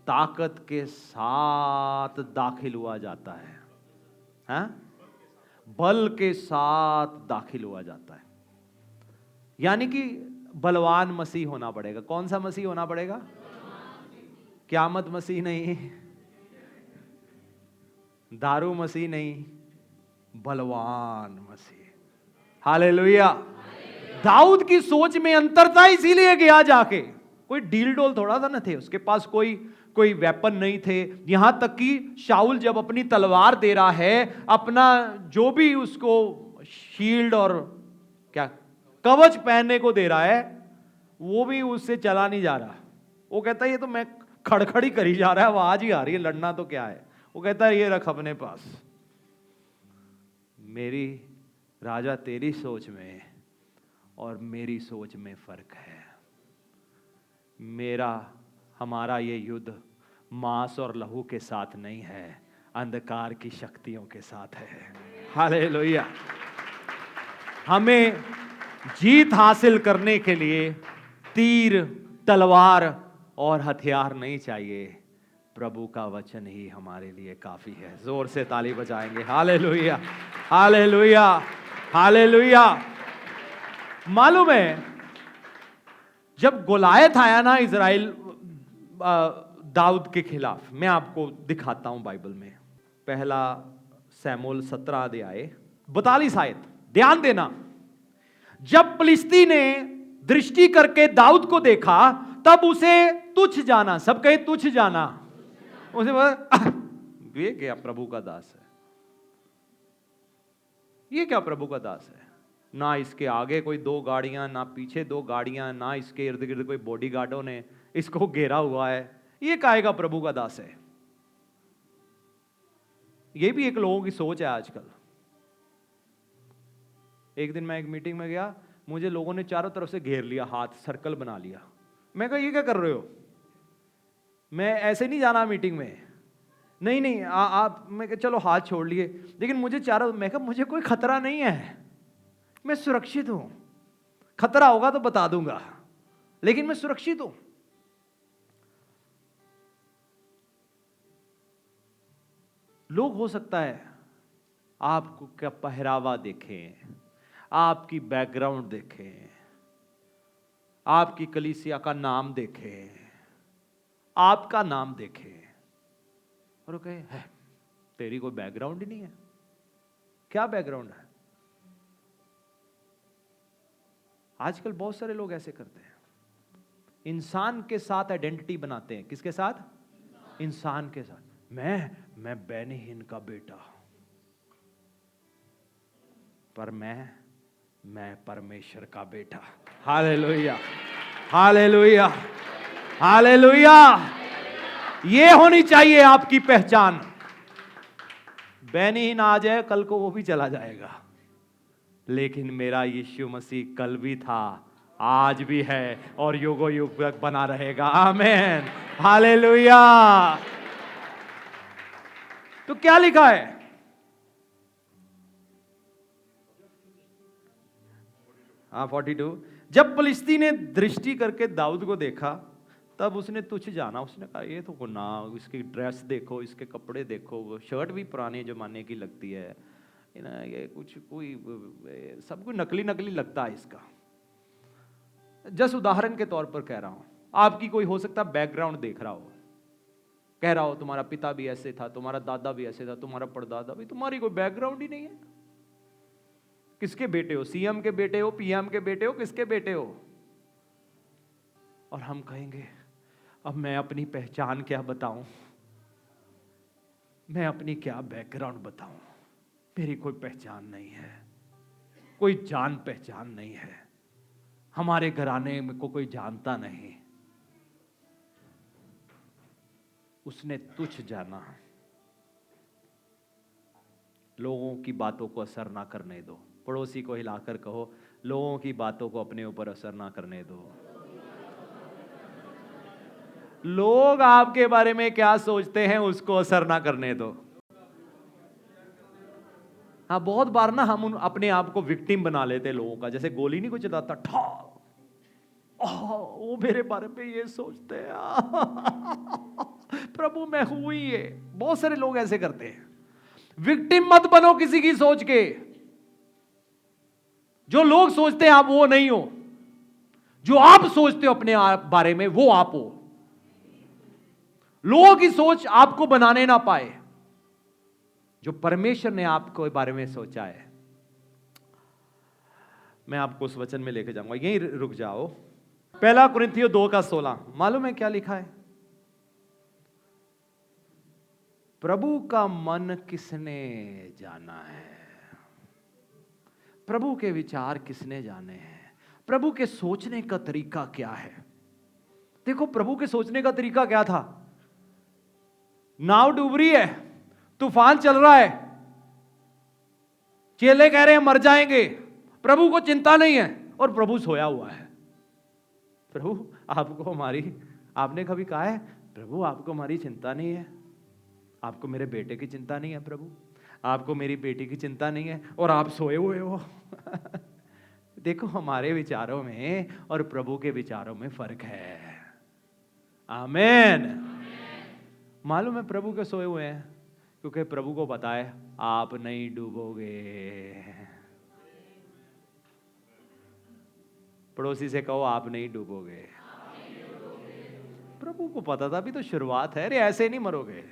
ताकत के साथ दाखिल हुआ जाता है, हाँ? बल के साथ दाखिल हुआ जाता है। यानी कि बलवान मसीह होना पड़ेगा। कौन सा मसीह होना पड़ेगा? क़यामत मसीह नहीं, दारू मसीह नहीं, बलवान मसीह। हालेलुया। दाऊद की सोच में अंतर था, इसीलिए गया जाके। कोई डील डोल थोड़ा था, न थे उसके पास कोई वेपन नहीं थे। यहां तक कि शाऊल जब अपनी तलवार दे रहा है, अपना जो भी उसको शील्ड और क्या कवच पहनने को दे रहा है, वो भी उससे चला नहीं जा रहा। वो कहता है ये तो मैं खड़खड़ी करी जा रहा है, आवाज ही आ रही है, लड़ना तो क्या है। वो कहता है ये रख अपने पास। मेरी राजा तेरी सोच में और मेरी सोच में फर्क है। हमारा ये युद्ध मांस और लहू के साथ नहीं है, अंधकार की शक्तियों के साथ है। हालेलुया। हमें जीत हासिल करने के लिए तीर, तलवार और हथियार नहीं चाहिए, प्रभु का वचन ही हमारे लिए काफी है। जोर से ताली बजाएंगे। Hallelujah, hallelujah, hallelujah. मालूम है जब गोलायत आया ना इजराइल दाऊद के खिलाफ, मैं आपको दिखाता हूं बाइबल में, पहला शमूएल 17 अध्याय 42 आयत, ध्यान देना। जब फिलिस्ती ने दृष्टि करके दाऊद को देखा, तब उसे तुच्छ जाना। सब कहे तुच्छ जाना। उसे ये क्या प्रभु का दास है, ये क्या प्रभु का दास है। ना इसके आगे कोई 2 गाड़ियां, ना पीछे 2 गाड़ियां, ना इसके इर्द गिर्द कोई बॉडीगार्डों ने इसको घेरा हुआ है। ये काहे का प्रभु का दास है। ये भी एक लोगों की सोच है आजकल। एक दिन मैं एक मीटिंग में गया, मुझे लोगों ने चारों तरफ से घेर लिया, हाथ सर्कल बना लिया। मैं कहा ये क्या कर रहे हो, मैं ऐसे नहीं जाना मीटिंग में। नहीं आप, मैं कहा चलो हाथ छोड़ लिए, लेकिन मुझे चारों, मैं कहा मुझे कोई खतरा नहीं है, मैं सुरक्षित हूं। खतरा होगा तो बता दूंगा, लेकिन मैं सुरक्षित हूं। लोग हो सकता है आपको क्या पहरावा देखें, आपकी बैकग्राउंड देखें, आपकी कलीसिया का नाम देखें, आपका नाम देखें और कहे है तेरी कोई बैकग्राउंड ही नहीं है। क्या बैकग्राउंड है? आजकल बहुत सारे लोग ऐसे करते हैं, इंसान के साथ आइडेंटिटी बनाते हैं। किसके साथ? इंसान के साथ। मैं बेनीहीन का बेटा, पर मैं परमेश्वर का बेटा। Hallelujah, hallelujah, hallelujah. ये होनी चाहिए आपकी पहचान। बेनीहीन आ जाए, कल को वो भी चला जाएगा, लेकिन मेरा यीशु मसीह कल भी था, आज भी है और युगो युग तक बना रहेगा। आमीन, हालेलुया। तो क्या लिखा है? हाँ 42। जब फिलिस्ती ने दृष्टि करके दाऊद को देखा, तब उसने तुच्छ जाना। उसने कहा ये तो ना, इसकी ड्रेस देखो, इसके कपड़े देखो, वो शर्ट भी पुराने जमाने की लगती है ना, ये कोई सब कुछ नकली नकली लगता है इसका। जस्ट उदाहरण के तौर पर कह रहा हूं, आपकी कोई हो सकता है बैकग्राउंड देख रहा हो, कह रहा हो तुम्हारा पिता भी ऐसे था, तुम्हारा दादा भी ऐसे था, तुम्हारा परदादा भी। तुम्हारी कोई बैकग्राउंड ही नहीं है। किसके बेटे हो? सीएम के बेटे हो, पीएम के बेटे हो, किसके बेटे हो? और हम कहेंगे अब मैं अपनी पहचान क्या बताऊं, मैं अपनी क्या बैकग्राउंड बताऊं। मेरी कोई पहचान नहीं है, कोई जान पहचान नहीं है, हमारे घराने में को कोई जानता नहीं। उसने तुच्छ जाना। लोगों की बातों को असर ना करने दो। पड़ोसी को हिलाकर कहो, लोगों की बातों को अपने ऊपर असर ना करने दो। लोग आपके बारे में क्या सोचते हैं उसको असर ना करने दो। हाँ, बहुत बार ना हम अपने आप को विक्टिम बना लेते हैं लोगों का। जैसे गोली नहीं कुछ चलाता, ठा वो मेरे बारे में ये सोचते हैं। प्रभु मैं हूं ही है। बहुत सारे लोग ऐसे करते हैं। विक्टिम मत बनो किसी की सोच के। जो लोग सोचते हैं आप वो नहीं हो, जो आप सोचते हो अपने बारे में वो आप हो। लोगों की सोच आपको बनाने ना पाए, जो परमेश्वर ने आपको बारे में सोचा है। मैं आपको उस वचन में लेकर जाऊंगा, यहीं रुक जाओ। 1 कुरिन्थियों 2:16 मालूम है क्या लिखा है? प्रभु का मन किसने जाना है? प्रभु के विचार किसने जाने हैं? प्रभु के सोचने का तरीका क्या है? देखो प्रभु के सोचने का तरीका क्या था। नाव डूब रही है, तूफान चल रहा है, चेले कह रहे हैं मर जाएंगे, प्रभु को चिंता नहीं है और प्रभु सोया हुआ है। प्रभु आपको हमारी, आपने कभी कहा है प्रभु आपको हमारी चिंता नहीं है? आपको मेरे बेटे की चिंता नहीं है प्रभु? आपको मेरी बेटी की चिंता नहीं है और आप सोए हुए हो? देखो हमारे विचारों में और प्रभु के विचारों में फर्क है। आमीन। मालूम है प्रभु के सोए हुए हैं क्योंकि प्रभु को पता है आप नहीं डूबोगे। पड़ोसी से कहो आप नहीं डूबोगे। प्रभु को पता था अभी तो शुरुआत है, अरे ऐसे नहीं मरोगे,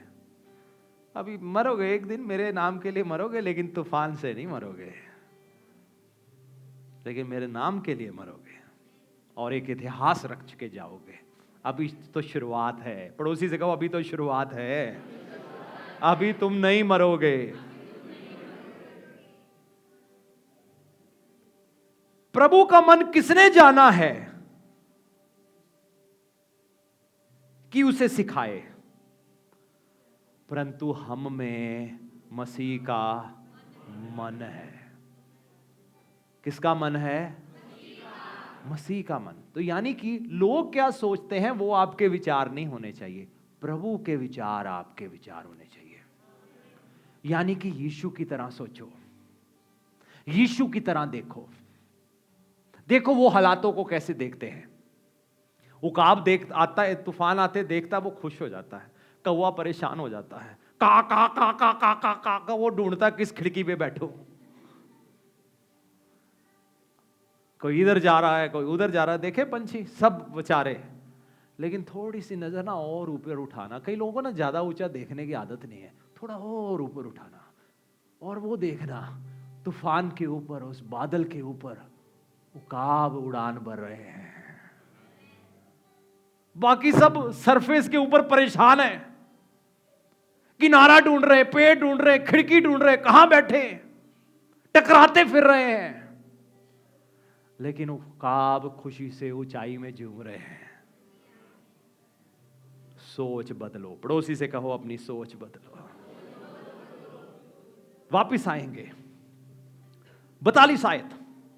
अभी मरोगे एक दिन, मेरे नाम के लिए मरोगे, लेकिन तूफान से नहीं मरोगे, लेकिन मेरे नाम के लिए मरोगे और एक इतिहास रच के जाओगे। अभी तो शुरुआत है। पड़ोसी से कहो अभी तो शुरुआत है, अभी तुम नहीं मरोगे। प्रभु का मन किसने जाना है कि उसे सिखाए, परंतु हम में मसीह का मन है। किसका मन है? मसीह का मन। तो यानी कि लोग क्या सोचते हैं वो आपके विचार नहीं होने चाहिए, प्रभु के विचार आपके विचार होने चाहिए। यानी कि यीशु की तरह सोचो, यीशु की तरह देखो। देखो वो हालातों को कैसे देखते हैं। उकाब देख आता है, तूफान आते देखता वो खुश हो जाता है, कौवा परेशान हो जाता है, का का का का का का का का वो ढूंढता किस खिड़की पे बैठो। कोई इधर जा रहा है, कोई उधर जा रहा है, देखे पंछी सब बेचारे, लेकिन थोड़ी सी नजर ना और ऊपर उठाना। कई लोगों को ना ज्यादा ऊंचा देखने की आदत नहीं है, थोड़ा और ऊपर उठाना और वो देखना तूफान के ऊपर, उस बादल के ऊपर उकाब उड़ान भर रहे हैं। बाकी सब सरफेस के ऊपर परेशान है, किनारा ढूंढ रहे, पेड़ ढूंढ रहे, खिड़की ढूंढ रहे, कहां बैठे, टकराते फिर रहे हैं, लेकिन उकाब खुशी से ऊंचाई में झूम रहे हैं। सोच बदलो। पड़ोसी से कहो अपनी सोच बदलो। वापिस आएंगे 42 आयत,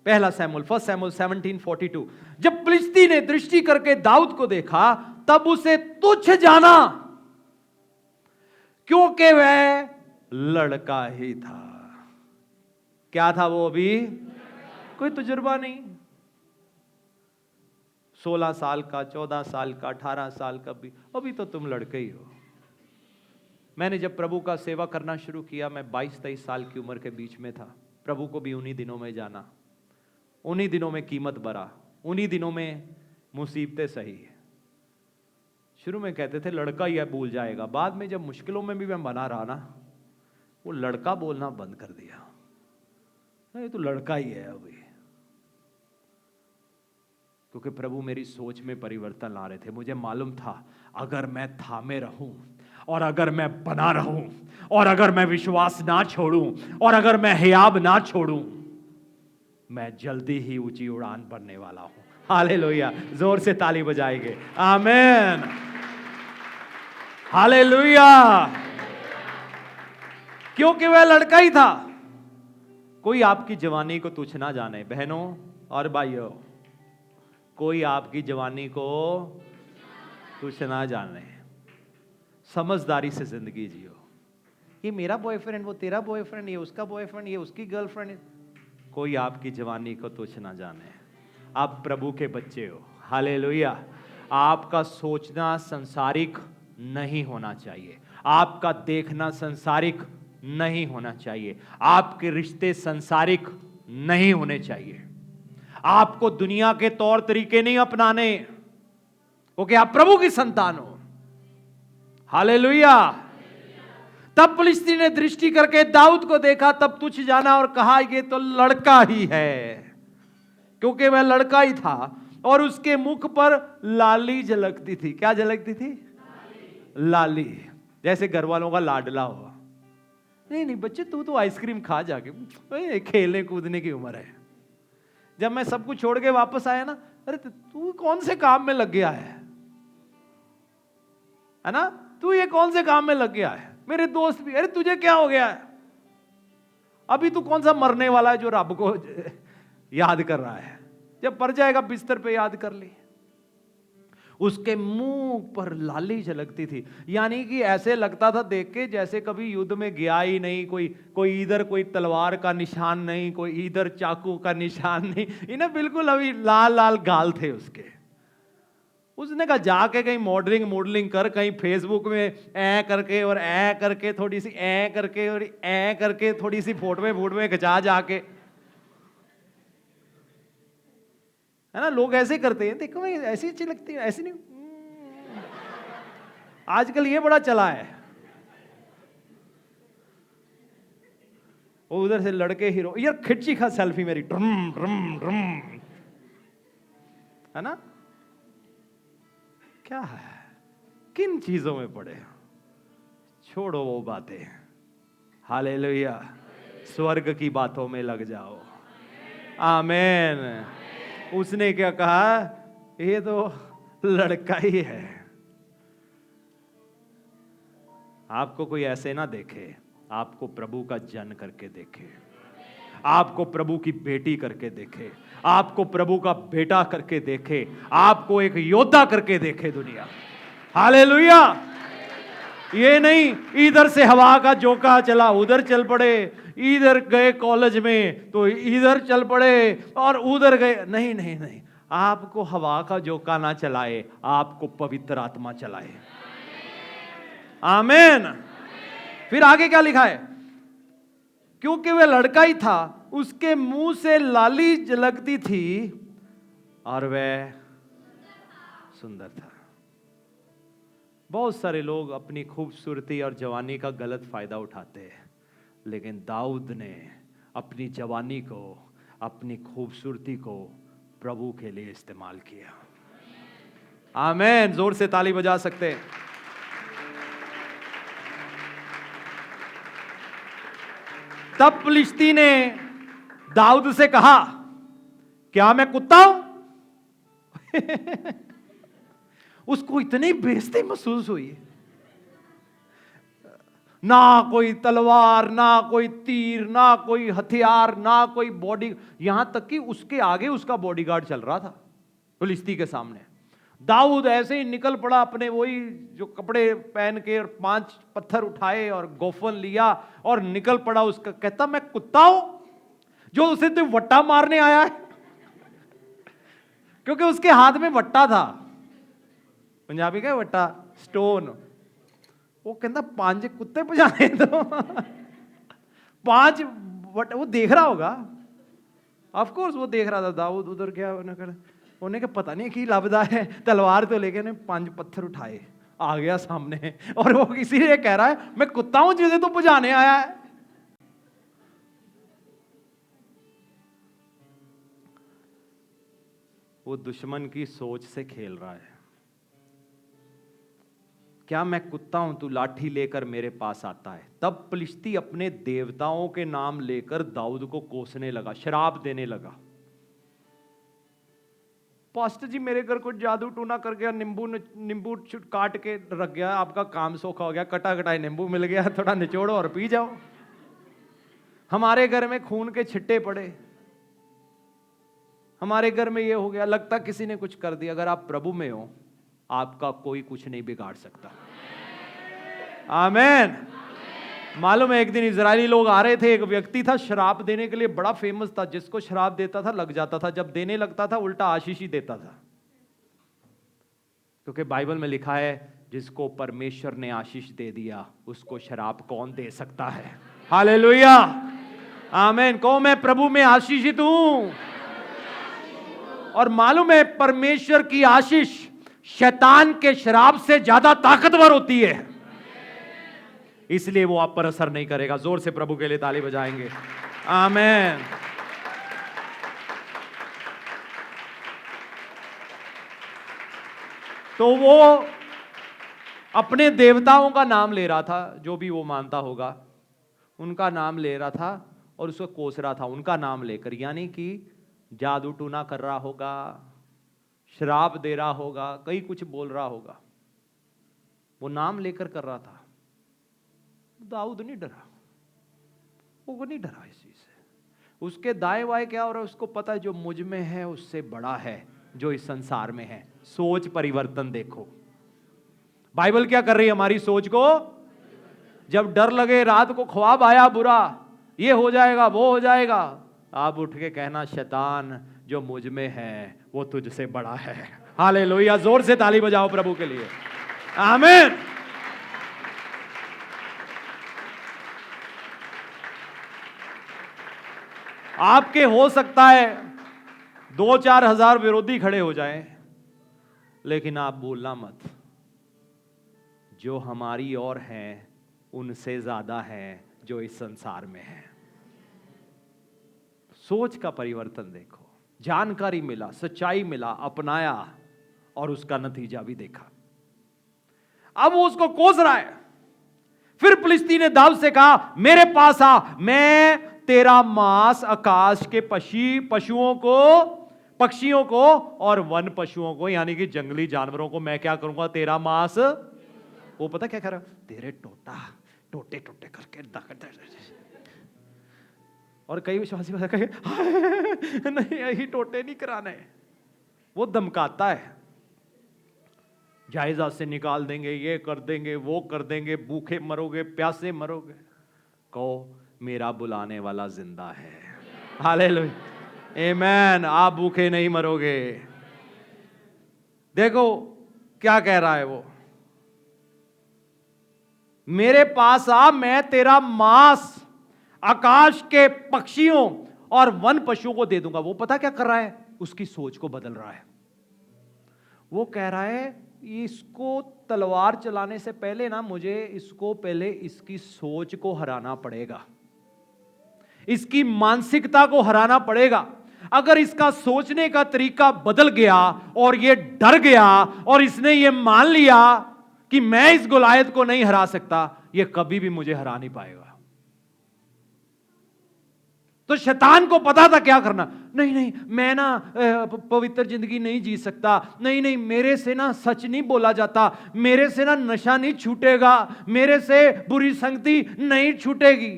1 शमूएल 17:42। जब फिलिस्ती ने दृष्टि करके दाऊद को देखा तब उसे तुच्छ जाना, क्योंकि वह लड़का ही था। क्या था वो? अभी कोई तजुर्बा नहीं, 16 साल का, 14 साल का, 18 साल का भी, अभी तो तुम लड़के ही हो। मैंने जब प्रभु का सेवा करना शुरू किया, मैं 22-23 साल की उम्र के बीच में था। प्रभु को भी उन्हीं दिनों में जाना, उन्हीं दिनों में कीमत भरा, उन्हीं दिनों में मुसीबतें सही। शुरू में कहते थे लड़का ही है, भूल जाएगा। बाद में जब मुश्किलों में भी मैं बना रहा ना, वो लड़का बोलना बंद कर दिया। नहीं तो लड़का ही है अभी, क्योंकि प्रभु मेरी सोच में परिवर्तन ला रहे थे। मुझे मालूम था अगर मैं थामे रहूं और अगर मैं बना रहूं और अगर मैं विश्वास ना छोड़ूं और अगर मैं हियाब ना छोड़ूं, मैं जल्दी ही ऊंची उड़ान भरने वाला हूं। हालेलुया। जोर से ताली बजाएंगे। आमीन। हालेलुया। क्योंकि वह लड़का ही था। कोई आपकी जवानी को तुच्छ ना जाने बहनों और भाइयों, कोई आपकी जवानी को तुच्छ ना जाने। समझदारी से जिंदगी जियो। ये मेरा बॉयफ्रेंड, वो तेरा बॉयफ्रेंड, ये उसका बॉयफ्रेंड, ये उसकी गर्लफ्रेंड। कोई आपकी जवानी को तुच्छ ना जाने। आप प्रभु के बच्चे हो। हालेलुया। आपका सोचना संसारिक नहीं होना चाहिए। आपका देखना संसारिक नहीं होना चाहिए। आपके रिश्ते संसारिक नहीं होने चाहिए। आपको दुनिया के तौर तरीके नहीं अपनाने, क्योंकि आप प्रभु की संतान हो। हालेलुया। तब फिलिस्ती ने दृष्टि करके दाऊद को देखा, तब तुच्छ जाना और कहा ये तो लड़का ही है, क्योंकि वह लड़का ही था और उसके मुख पर लाली झलकती थी। क्या झलकती थी? लाली। जैसे घर वालों का लाडला हो। नहीं नहीं बच्चे, तू तो आइसक्रीम खा जाके, खेलने कूदने की उम्र है। जब मैं सब कुछ छोड़ के वापस आया ना, अरे तू कौन से काम में लग गया है ना? तू ये कौन से काम में लग गया है? मेरे दोस्त भी, अरे तुझे क्या हो गया है? अभी तू कौन सा मरने वाला है जो रब को याद कर रहा है? जब मर जाएगा बिस्तर पे याद कर ले। उसके मुंह पर लाली झलकती थी, यानी कि ऐसे लगता था देख के जैसे कभी युद्ध में गया ही नहीं। कोई इधर कोई तलवार का निशान नहीं, कोई इधर चाकू का निशान नहीं, इन्हें बिल्कुल अभी लाल लाल गाल थे उसके। उसने कहा जाके कहीं मॉडलिंग कर, कहीं फेसबुक में ऐ करके और ऐ करके थोड़ी सी ऐ करके और ऐ करके थोड़ी सी फोटो में खिंचा जाके, है ना? लोग ऐसे करते हैं, देखो भाई ऐसी अच्छी लगती है, ऐसी नहीं। आजकल ये बड़ा चला है। वो उधर से लड़के हीरो, यार खिंची खा सेल्फी मेरी, ड्रम ड्रम ड्रम, है ना? क्या है, किन चीजों में पड़े? छोड़ो वो बातें। हालेलुया। स्वर्ग की बातों में लग जाओ। आमीन। उसने क्या कहा? ये तो लड़का ही है। आपको कोई ऐसे ना देखे, आपको प्रभु का जन करके देखे, आपको प्रभु की बेटी करके देखे, आपको प्रभु का बेटा करके देखे, आपको एक योद्धा करके देखे दुनिया। हालेलुया। ये नहीं इधर से हवा का झोंका चला उधर चल पड़े, इधर गए कॉलेज में तो इधर चल पड़े और उधर गए। नहीं नहीं नहीं, आपको हवा का झोंका ना चलाए, आपको पवित्र आत्मा चलाए। आमीन। फिर आगे क्या लिखा है? क्योंकि वह लड़का ही था, उसके मुंह से लाली झलकती थी और वह सुंदर था। बहुत सारे लोग अपनी खूबसूरती और जवानी का गलत फायदा उठाते हैं, लेकिन दाऊद ने अपनी जवानी को, अपनी खूबसूरती को प्रभु के लिए इस्तेमाल किया। आमीन। जोर से ताली बजा सकते हैं। तब फिलिस्ती ने दाऊद से कहा, क्या मैं कुत्ता हूं? उसको इतनी बेइज्जती महसूस हुई। ना कोई तलवार, ना कोई तीर, ना कोई हथियार, ना कोई बॉडी, यहां तक कि उसके आगे उसका बॉडीगार्ड चल रहा था फिलिस्ती के सामने। दाऊद ऐसे ही निकल पड़ा, अपने वही जो कपड़े पहन के और 5 पत्थर उठाए और गोफन लिया और निकल पड़ा। उसका कहता, मैं कुत्ता हूं जो उसे तो वट्टा मारने आया है? क्योंकि उसके हाथ में वट्टा था। पंजाबी का वट्टा, स्टोन। वो कहता 5 कुत्ते बजाने दो। 5 वट्टा। वो देख रहा होगा, ऑफ कोर्स वो देख रहा था। दाऊद उधर क्या उन्हें पता नहीं की लभदा है, तलवार तो लेके ने 5 पत्थर उठाए, आ गया सामने और वो इसीलिए कह रहा है मैं कुत्ता हूं जिसे तो बुझाने आया है। वो दुश्मन की सोच से खेल रहा है। क्या मैं कुत्ता हूं, तू लाठी लेकर मेरे पास आता है? तब फिलिस्ती अपने देवताओं के नाम लेकर दाऊद को कोसने लगा, शराब देने लगा। पास्टर जी मेरे घर को जादू टूना कर गया, नींबू काट के रख गया, आपका काम सौखा हो गया, कटा कटाई नींबू मिल गया, थोड़ा निचोड़ो और पी जाओ। हमारे घर में खून के छिट्टे पड़े, हमारे घर में ये हो गया, लगता किसी ने कुछ कर दिया। अगर आप प्रभु में हो, आपका कोई कुछ नहीं बिगाड़ सकता। आमीन। मालूम है, एक दिन इजरायली लोग आ रहे थे, एक व्यक्ति था शराब देने के लिए बड़ा फेमस था, जिसको शराब देता था लग जाता था, जब देने लगता था उल्टा आशीष ही देता था। क्योंकि बाइबल में लिखा है जिसको परमेश्वर ने आशीष दे दिया उसको शराब कौन दे सकता है? हालेलुया, आमीन। कहो मैं प्रभु में आशीषित हूं। और मालूम है परमेश्वर की आशीष शैतान के शराब से ज्यादा ताकतवर होती है, इसलिए वो आप पर असर नहीं करेगा। जोर से प्रभु के लिए ताली बजाएंगे, आमीन। तो वो अपने देवताओं का नाम ले रहा था, जो भी वो मानता होगा उनका नाम ले रहा था और उसको कोस रहा था उनका नाम लेकर, यानी कि जादू टूना कर रहा होगा, शराब दे रहा होगा, कई कुछ बोल रहा होगा, वो नाम लेकर कर रहा था। दाऊद नहीं डरा, वो नहीं डरा इस चीज से। उसके दाएं बाएं क्या हो रहा है उसको पता है, जो मुझ में है उससे बड़ा है जो इस संसार में है। सोच परिवर्तन देखो, बाइबल क्या कर रही है हमारी सोच को। जब डर लगे, रात को ख्वाब आया बुरा, ये हो जाएगा वो हो जाएगा, आप उठ के कहना शैतान जो मुझ में है वो तुझसे बड़ा है। हालेलुया, जोर से ताली बजाओ प्रभु के लिए, आमीन। आपके हो सकता है 2-4 हजार विरोधी खड़े हो जाएं, लेकिन आप भूलना मत, जो हमारी ओर हैं उनसे ज्यादा है जो इस संसार में है। सोच का परिवर्तन देखो। जानकारी मिला, सच्चाई मिला, अपनाया और उसका नतीजा भी देखा। अब वो उसको कोस रहा है। फिर फिलिस्ती ने दाऊद से कहा मेरे पास आ, मैं तेरा मांस आकाश के पशुओं को, पक्षियों को और वन पशुओं को, यानी कि जंगली जानवरों को मैं क्या करूंगा, तेरा मांस। वो पता क्या कह रहा है, तेरे टोटे टोटे करके और कई विश्वासी कहे नहीं यही टोटे नहीं कराने, वो धमकाता है, जायजा से निकाल देंगे, ये कर देंगे, वो कर देंगे, भूखे मरोगे, प्यासे मरोगे। कहो मेरा बुलाने वाला जिंदा है। हालेलुया, आमीन। आप भूखे नहीं मरोगे। देखो क्या कह रहा है वो, मेरे पास आ, मैं तेरा मांस आकाश के पक्षियों और वन पशुओं को दे दूंगा। वो पता क्या कर रहा है, उसकी सोच को बदल रहा है। वो कह रहा है इसको तलवार चलाने से पहले ना, मुझे इसको पहले इसकी सोच को हराना पड़ेगा, इसकी मानसिकता को हराना पड़ेगा। अगर इसका सोचने का तरीका बदल गया और ये डर गया और इसने ये मान लिया कि मैं इस गोलायत को नहीं हरा सकता, ये कभी भी मुझे हरा नहीं पाएगा। तो शैतान को पता था क्या करना। नहीं नहीं, मैं ना पवित्र जिंदगी नहीं जी सकता, नहीं नहीं, मेरे से ना सच नहीं बोला जाता, मेरे से ना नशा नहीं छूटेगा, मेरे से बुरी संगति नहीं छूटेगी।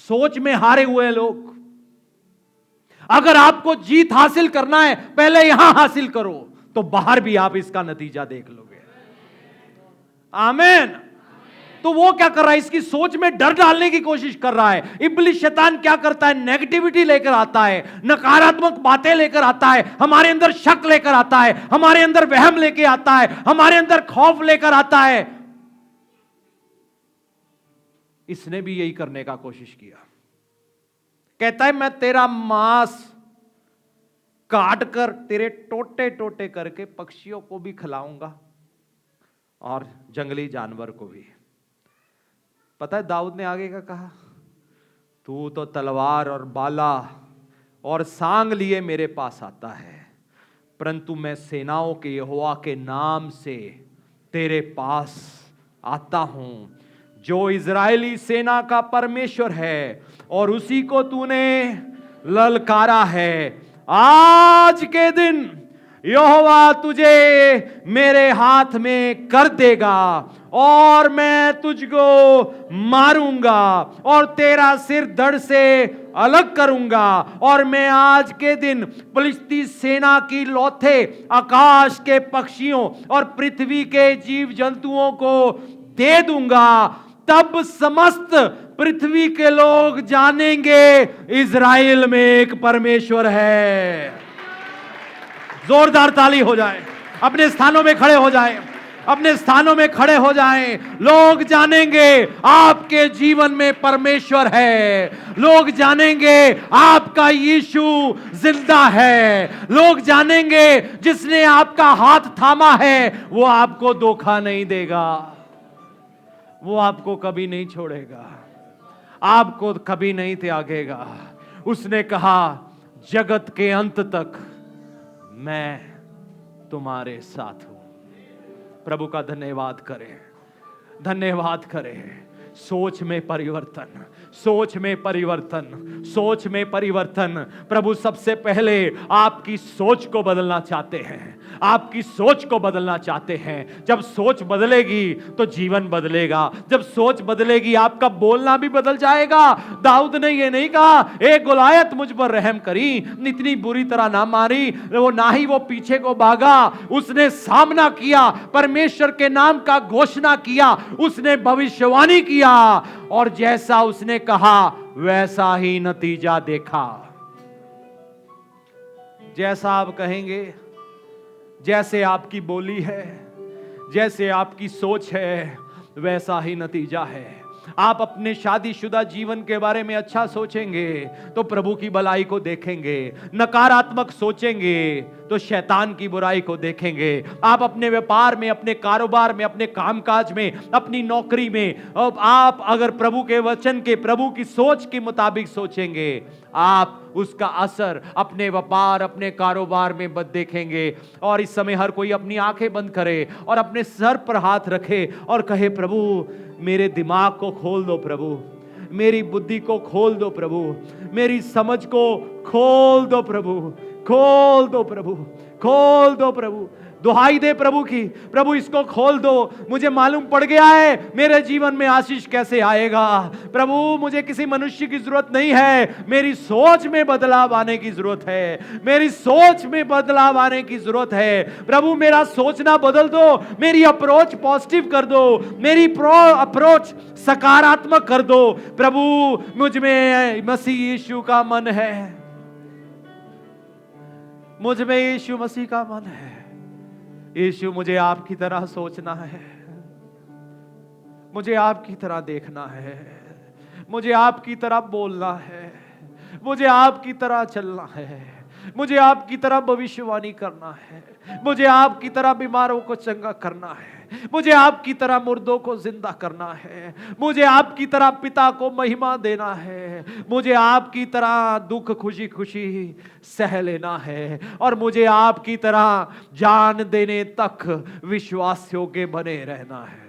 सोच में हारे हुए लोग। अगर आपको जीत हासिल करना है पहले यहां हासिल करो, तो बाहर भी आप इसका नतीजा देख लोगे। आमीन। तो वो क्या कर रहा है, इसकी सोच में डर डालने की कोशिश कर रहा है। इब्लिस शैतान क्या करता है, नेगेटिविटी लेकर आता है, नकारात्मक बातें लेकर आता है, हमारे अंदर शक लेकर आता है, हमारे अंदर वहम लेकर आता है, हमारे अंदर खौफ लेकर आता है। इसने भी यही करने का कोशिश किया। कहता है मैं तेरा मांस काट कर तेरे टोटे टोटे करके पक्षियों को भी खिलाऊंगा और जंगली जानवर को भी। पता है दाऊद ने आगे क्या कहा, तू तो तलवार और बाला और सांग लिए मेरे पास आता है, परंतु मैं सेनाओं के यहोवा के नाम से तेरे पास आता हूं, जो इजरायली सेना का परमेश्वर है और उसी को तूने ललकारा है। आज के दिन यहोवा तुझे मेरे हाथ में कर देगा और मैं तुझको मारूंगा और तेरा सिर धड़ से अलग करूंगा, और मैं आज के दिन फिलिस्ती सेना की लौथे, आकाश के पक्षियों और पृथ्वी के जीव जंतुओं को दे दूंगा। तब समस्त पृथ्वी के लोग जानेंगे इजराइल में एक परमेश्वर है। जोरदार ताली हो जाए, अपने स्थानों में खड़े हो जाए। अपने स्थानों में खड़े हो जाएं। लोग जानेंगे आपके जीवन में परमेश्वर है। लोग जानेंगे आपका यीशु जिंदा है। लोग जानेंगे जिसने आपका हाथ थामा है वो आपको धोखा नहीं देगा, वो आपको कभी नहीं छोड़ेगा, आपको कभी नहीं त्यागेगा। उसने कहा जगत के अंत तक मैं तुम्हारे साथ हूं। प्रभु का धन्यवाद करें, धन्यवाद करें। सोच में परिवर्तन, सोच में परिवर्तन, सोच में परिवर्तन। प्रभु सबसे पहले आपकी सोच को बदलना चाहते हैं, आपकी सोच को बदलना चाहते हैं। जब सोच बदलेगी तो जीवन बदलेगा, जब सोच बदलेगी आपका बोलना भी बदल जाएगा। दाऊद ने ये नहीं कहा ए गोलायत मुझ पर रहम करी, इतनी बुरी तरह ना मारी, वो ना ही वो पीछे को भागा, उसने सामना किया, परमेश्वर के नाम का घोषणा किया, उसने भविष्यवाणी किया और जैसा उसने कहा वैसा ही नतीजा देखा। जैसा आप कहेंगे, जैसे आपकी बोली है, जैसे आपकी सोच है, वैसा ही नतीजा है। आप अपने शादीशुदा जीवन के बारे में अच्छा सोचेंगे तो प्रभु की भलाई को देखेंगे, नकारात्मक सोचेंगे तो शैतान की बुराई को देखेंगे। आप अपने व्यापार में, अपने कारोबार में, अपने कामकाज में, अपनी नौकरी में, आप अगर प्रभु के वचन के, प्रभु की सोच के मुताबिक सोचेंगे, आप उसका असर अपने व्यापार, अपने कारोबार में देखेंगे। और इस समय हर कोई अपनी आंखें बंद करे और अपने सर पर हाथ रखे और कहे प्रभु मेरे दिमाग को खोल दो, प्रभु मेरी बुद्धि को खोल दो, प्रभु मेरी समझ को खोल दो, प्रभु खोल दो, प्रभु खोल दो, प्रभु दुहाई दे प्रभु की, प्रभु इसको खोल दो। मुझे मालूम पड़ गया है मेरे जीवन में आशीष कैसे आएगा। प्रभु मुझे किसी मनुष्य की जरूरत नहीं है, मेरी सोच में बदलाव आने की जरूरत है, मेरी सोच में बदलाव आने की जरूरत है। प्रभु मेरा सोचना बदल दो, मेरी अप्रोच पॉजिटिव कर दो, मेरी अप्रोच सकारात्मक कर दो। प्रभु मुझ में मसीह यीशु का मन है, मुझ में यीशु मसीह का मन है। यीशु मुझे आपकी तरह सोचना है, मुझे आपकी तरह देखना है, मुझे आपकी तरह बोलना है, मुझे आपकी तरह चलना है, मुझे आपकी तरह भविष्यवाणी करना है, मुझे आपकी तरह बीमारों को चंगा करना है, मुझे आपकी तरह मुर्दों को जिंदा करना है, मुझे आपकी तरह पिता को महिमा देना है, मुझे आपकी तरह दुख खुशी खुशी सह लेना है और मुझे आपकी तरह जान देने तक विश्वासियों के बने रहना है।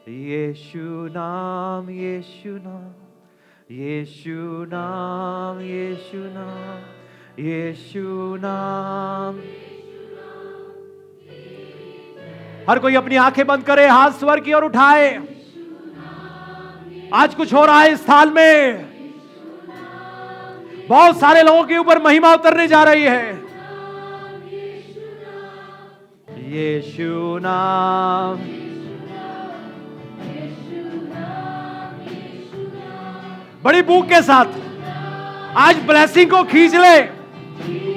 यीशु नाम, यीशु नाम, यीशु नाम, यीशु नाम, यीशु नाम। हर कोई अपनी आंखें बंद करे, हाथ स्वर की ओर उठाए। आज कुछ हो रहा है इस स्थान में, बहुत सारे लोगों के ऊपर महिमा उतरने जा रही है। यीशु नाम, बड़ी भूख के साथ आज ब्लेसिंग को खींच ले,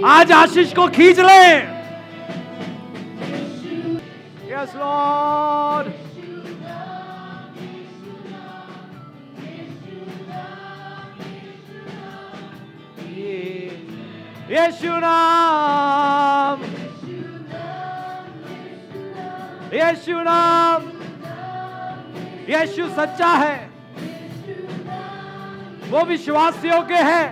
आज आशीष को खींच ले। यस लॉर्ड, यीशु नाम, यीशु नाम। यीशु सच्चा है, वो विश्वास योग्य है,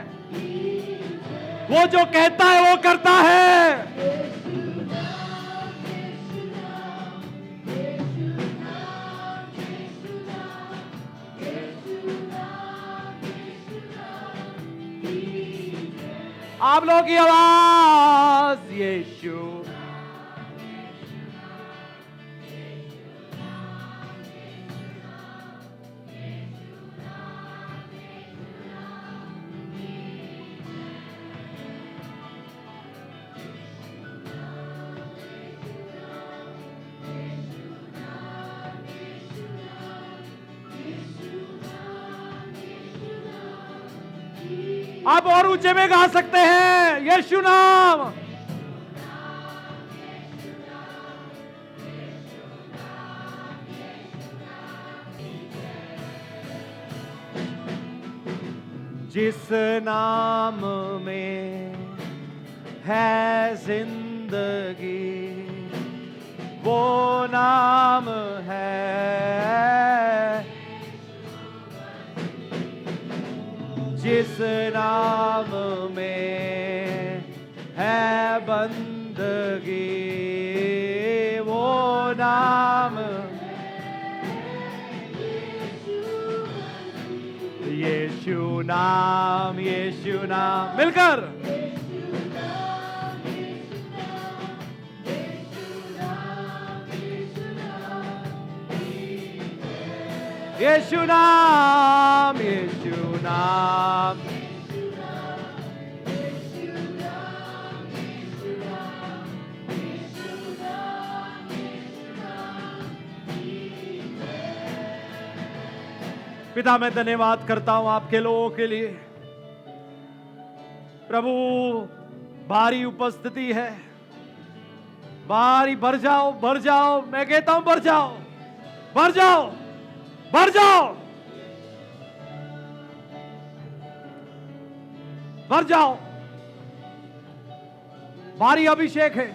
वो जो कहता है वो करता है। आप लोगों की आवाज यीशु, आप और ऊंचे में गा सकते हैं। यीशु नाम, जिस नाम में है जिंदगी, वो नाम है, जिस नाम में है बंदगी, वो नाम, यीशु नाम, यीशु नाम, मिलकर यीशु नाम, यीशु नाम, पिता मैं धन्यवाद करता हूं आपके लोगों के लिए। प्रभु भारी उपस्थिति है, भारी, भर जाओ, भर जाओ, मैं कहता हूं भर जाओ, भर जाओ, भर जाओ, भर जाओ। भारी अभिषेक है,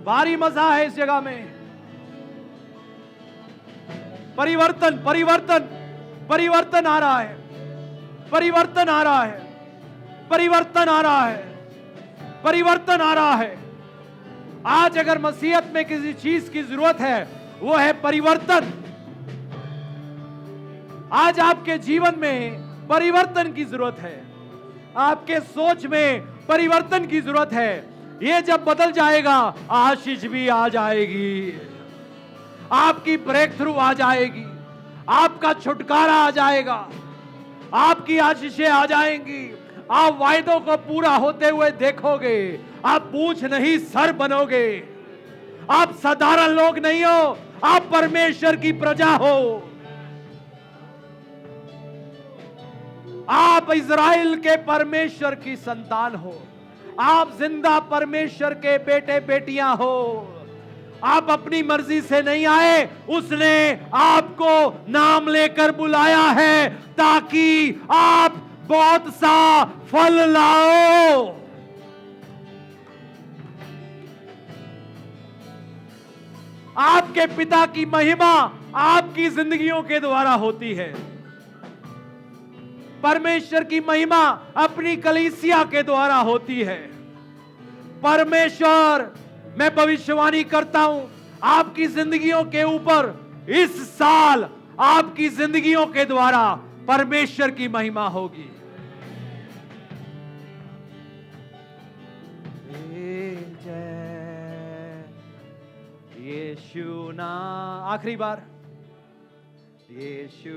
भारी मजा है इस जगह में। परिवर्तन, परिवर्तन, परिवर्तन आ रहा है, परिवर्तन आ रहा है, परिवर्तन आ रहा है, परिवर्तन आ रहा है। आज अगर मसीहत में किसी चीज की जरूरत है, वो है परिवर्तन। आज आपके जीवन में परिवर्तन की जरूरत है, आपके सोच में परिवर्तन की जरूरत है। ये जब बदल जाएगा, आशीष भी आ जाएगी, आपकी ब्रेक थ्रू आ जाएगी, आपका छुटकारा आ जाएगा, आपकी आशीषें आ जाएंगी। आप वायदों को पूरा होते हुए देखोगे, आप पूंछ नहीं सर बनोगे। आप साधारण लोग नहीं हो, आप परमेश्वर की प्रजा हो। आप इज़राइल के परमेश्वर की संतान हो, आप जिंदा परमेश्वर के बेटे बेटियां हो। आप अपनी मर्जी से नहीं आए, उसने आपको नाम लेकर बुलाया है ताकि आप बहुत सा फल लाओ। आपके पिता की महिमा आपकी जिंदगियों के द्वारा होती है। परमेश्वर की महिमा अपनी कलीसिया के द्वारा होती है। परमेश्वर, मैं भविष्यवाणी करता हूं आपकी जिंदगियों के ऊपर, इस साल आपकी जिंदगियों के द्वारा परमेश्वर की महिमा होगी। यीशु नाम, आखिरी बार, यीशु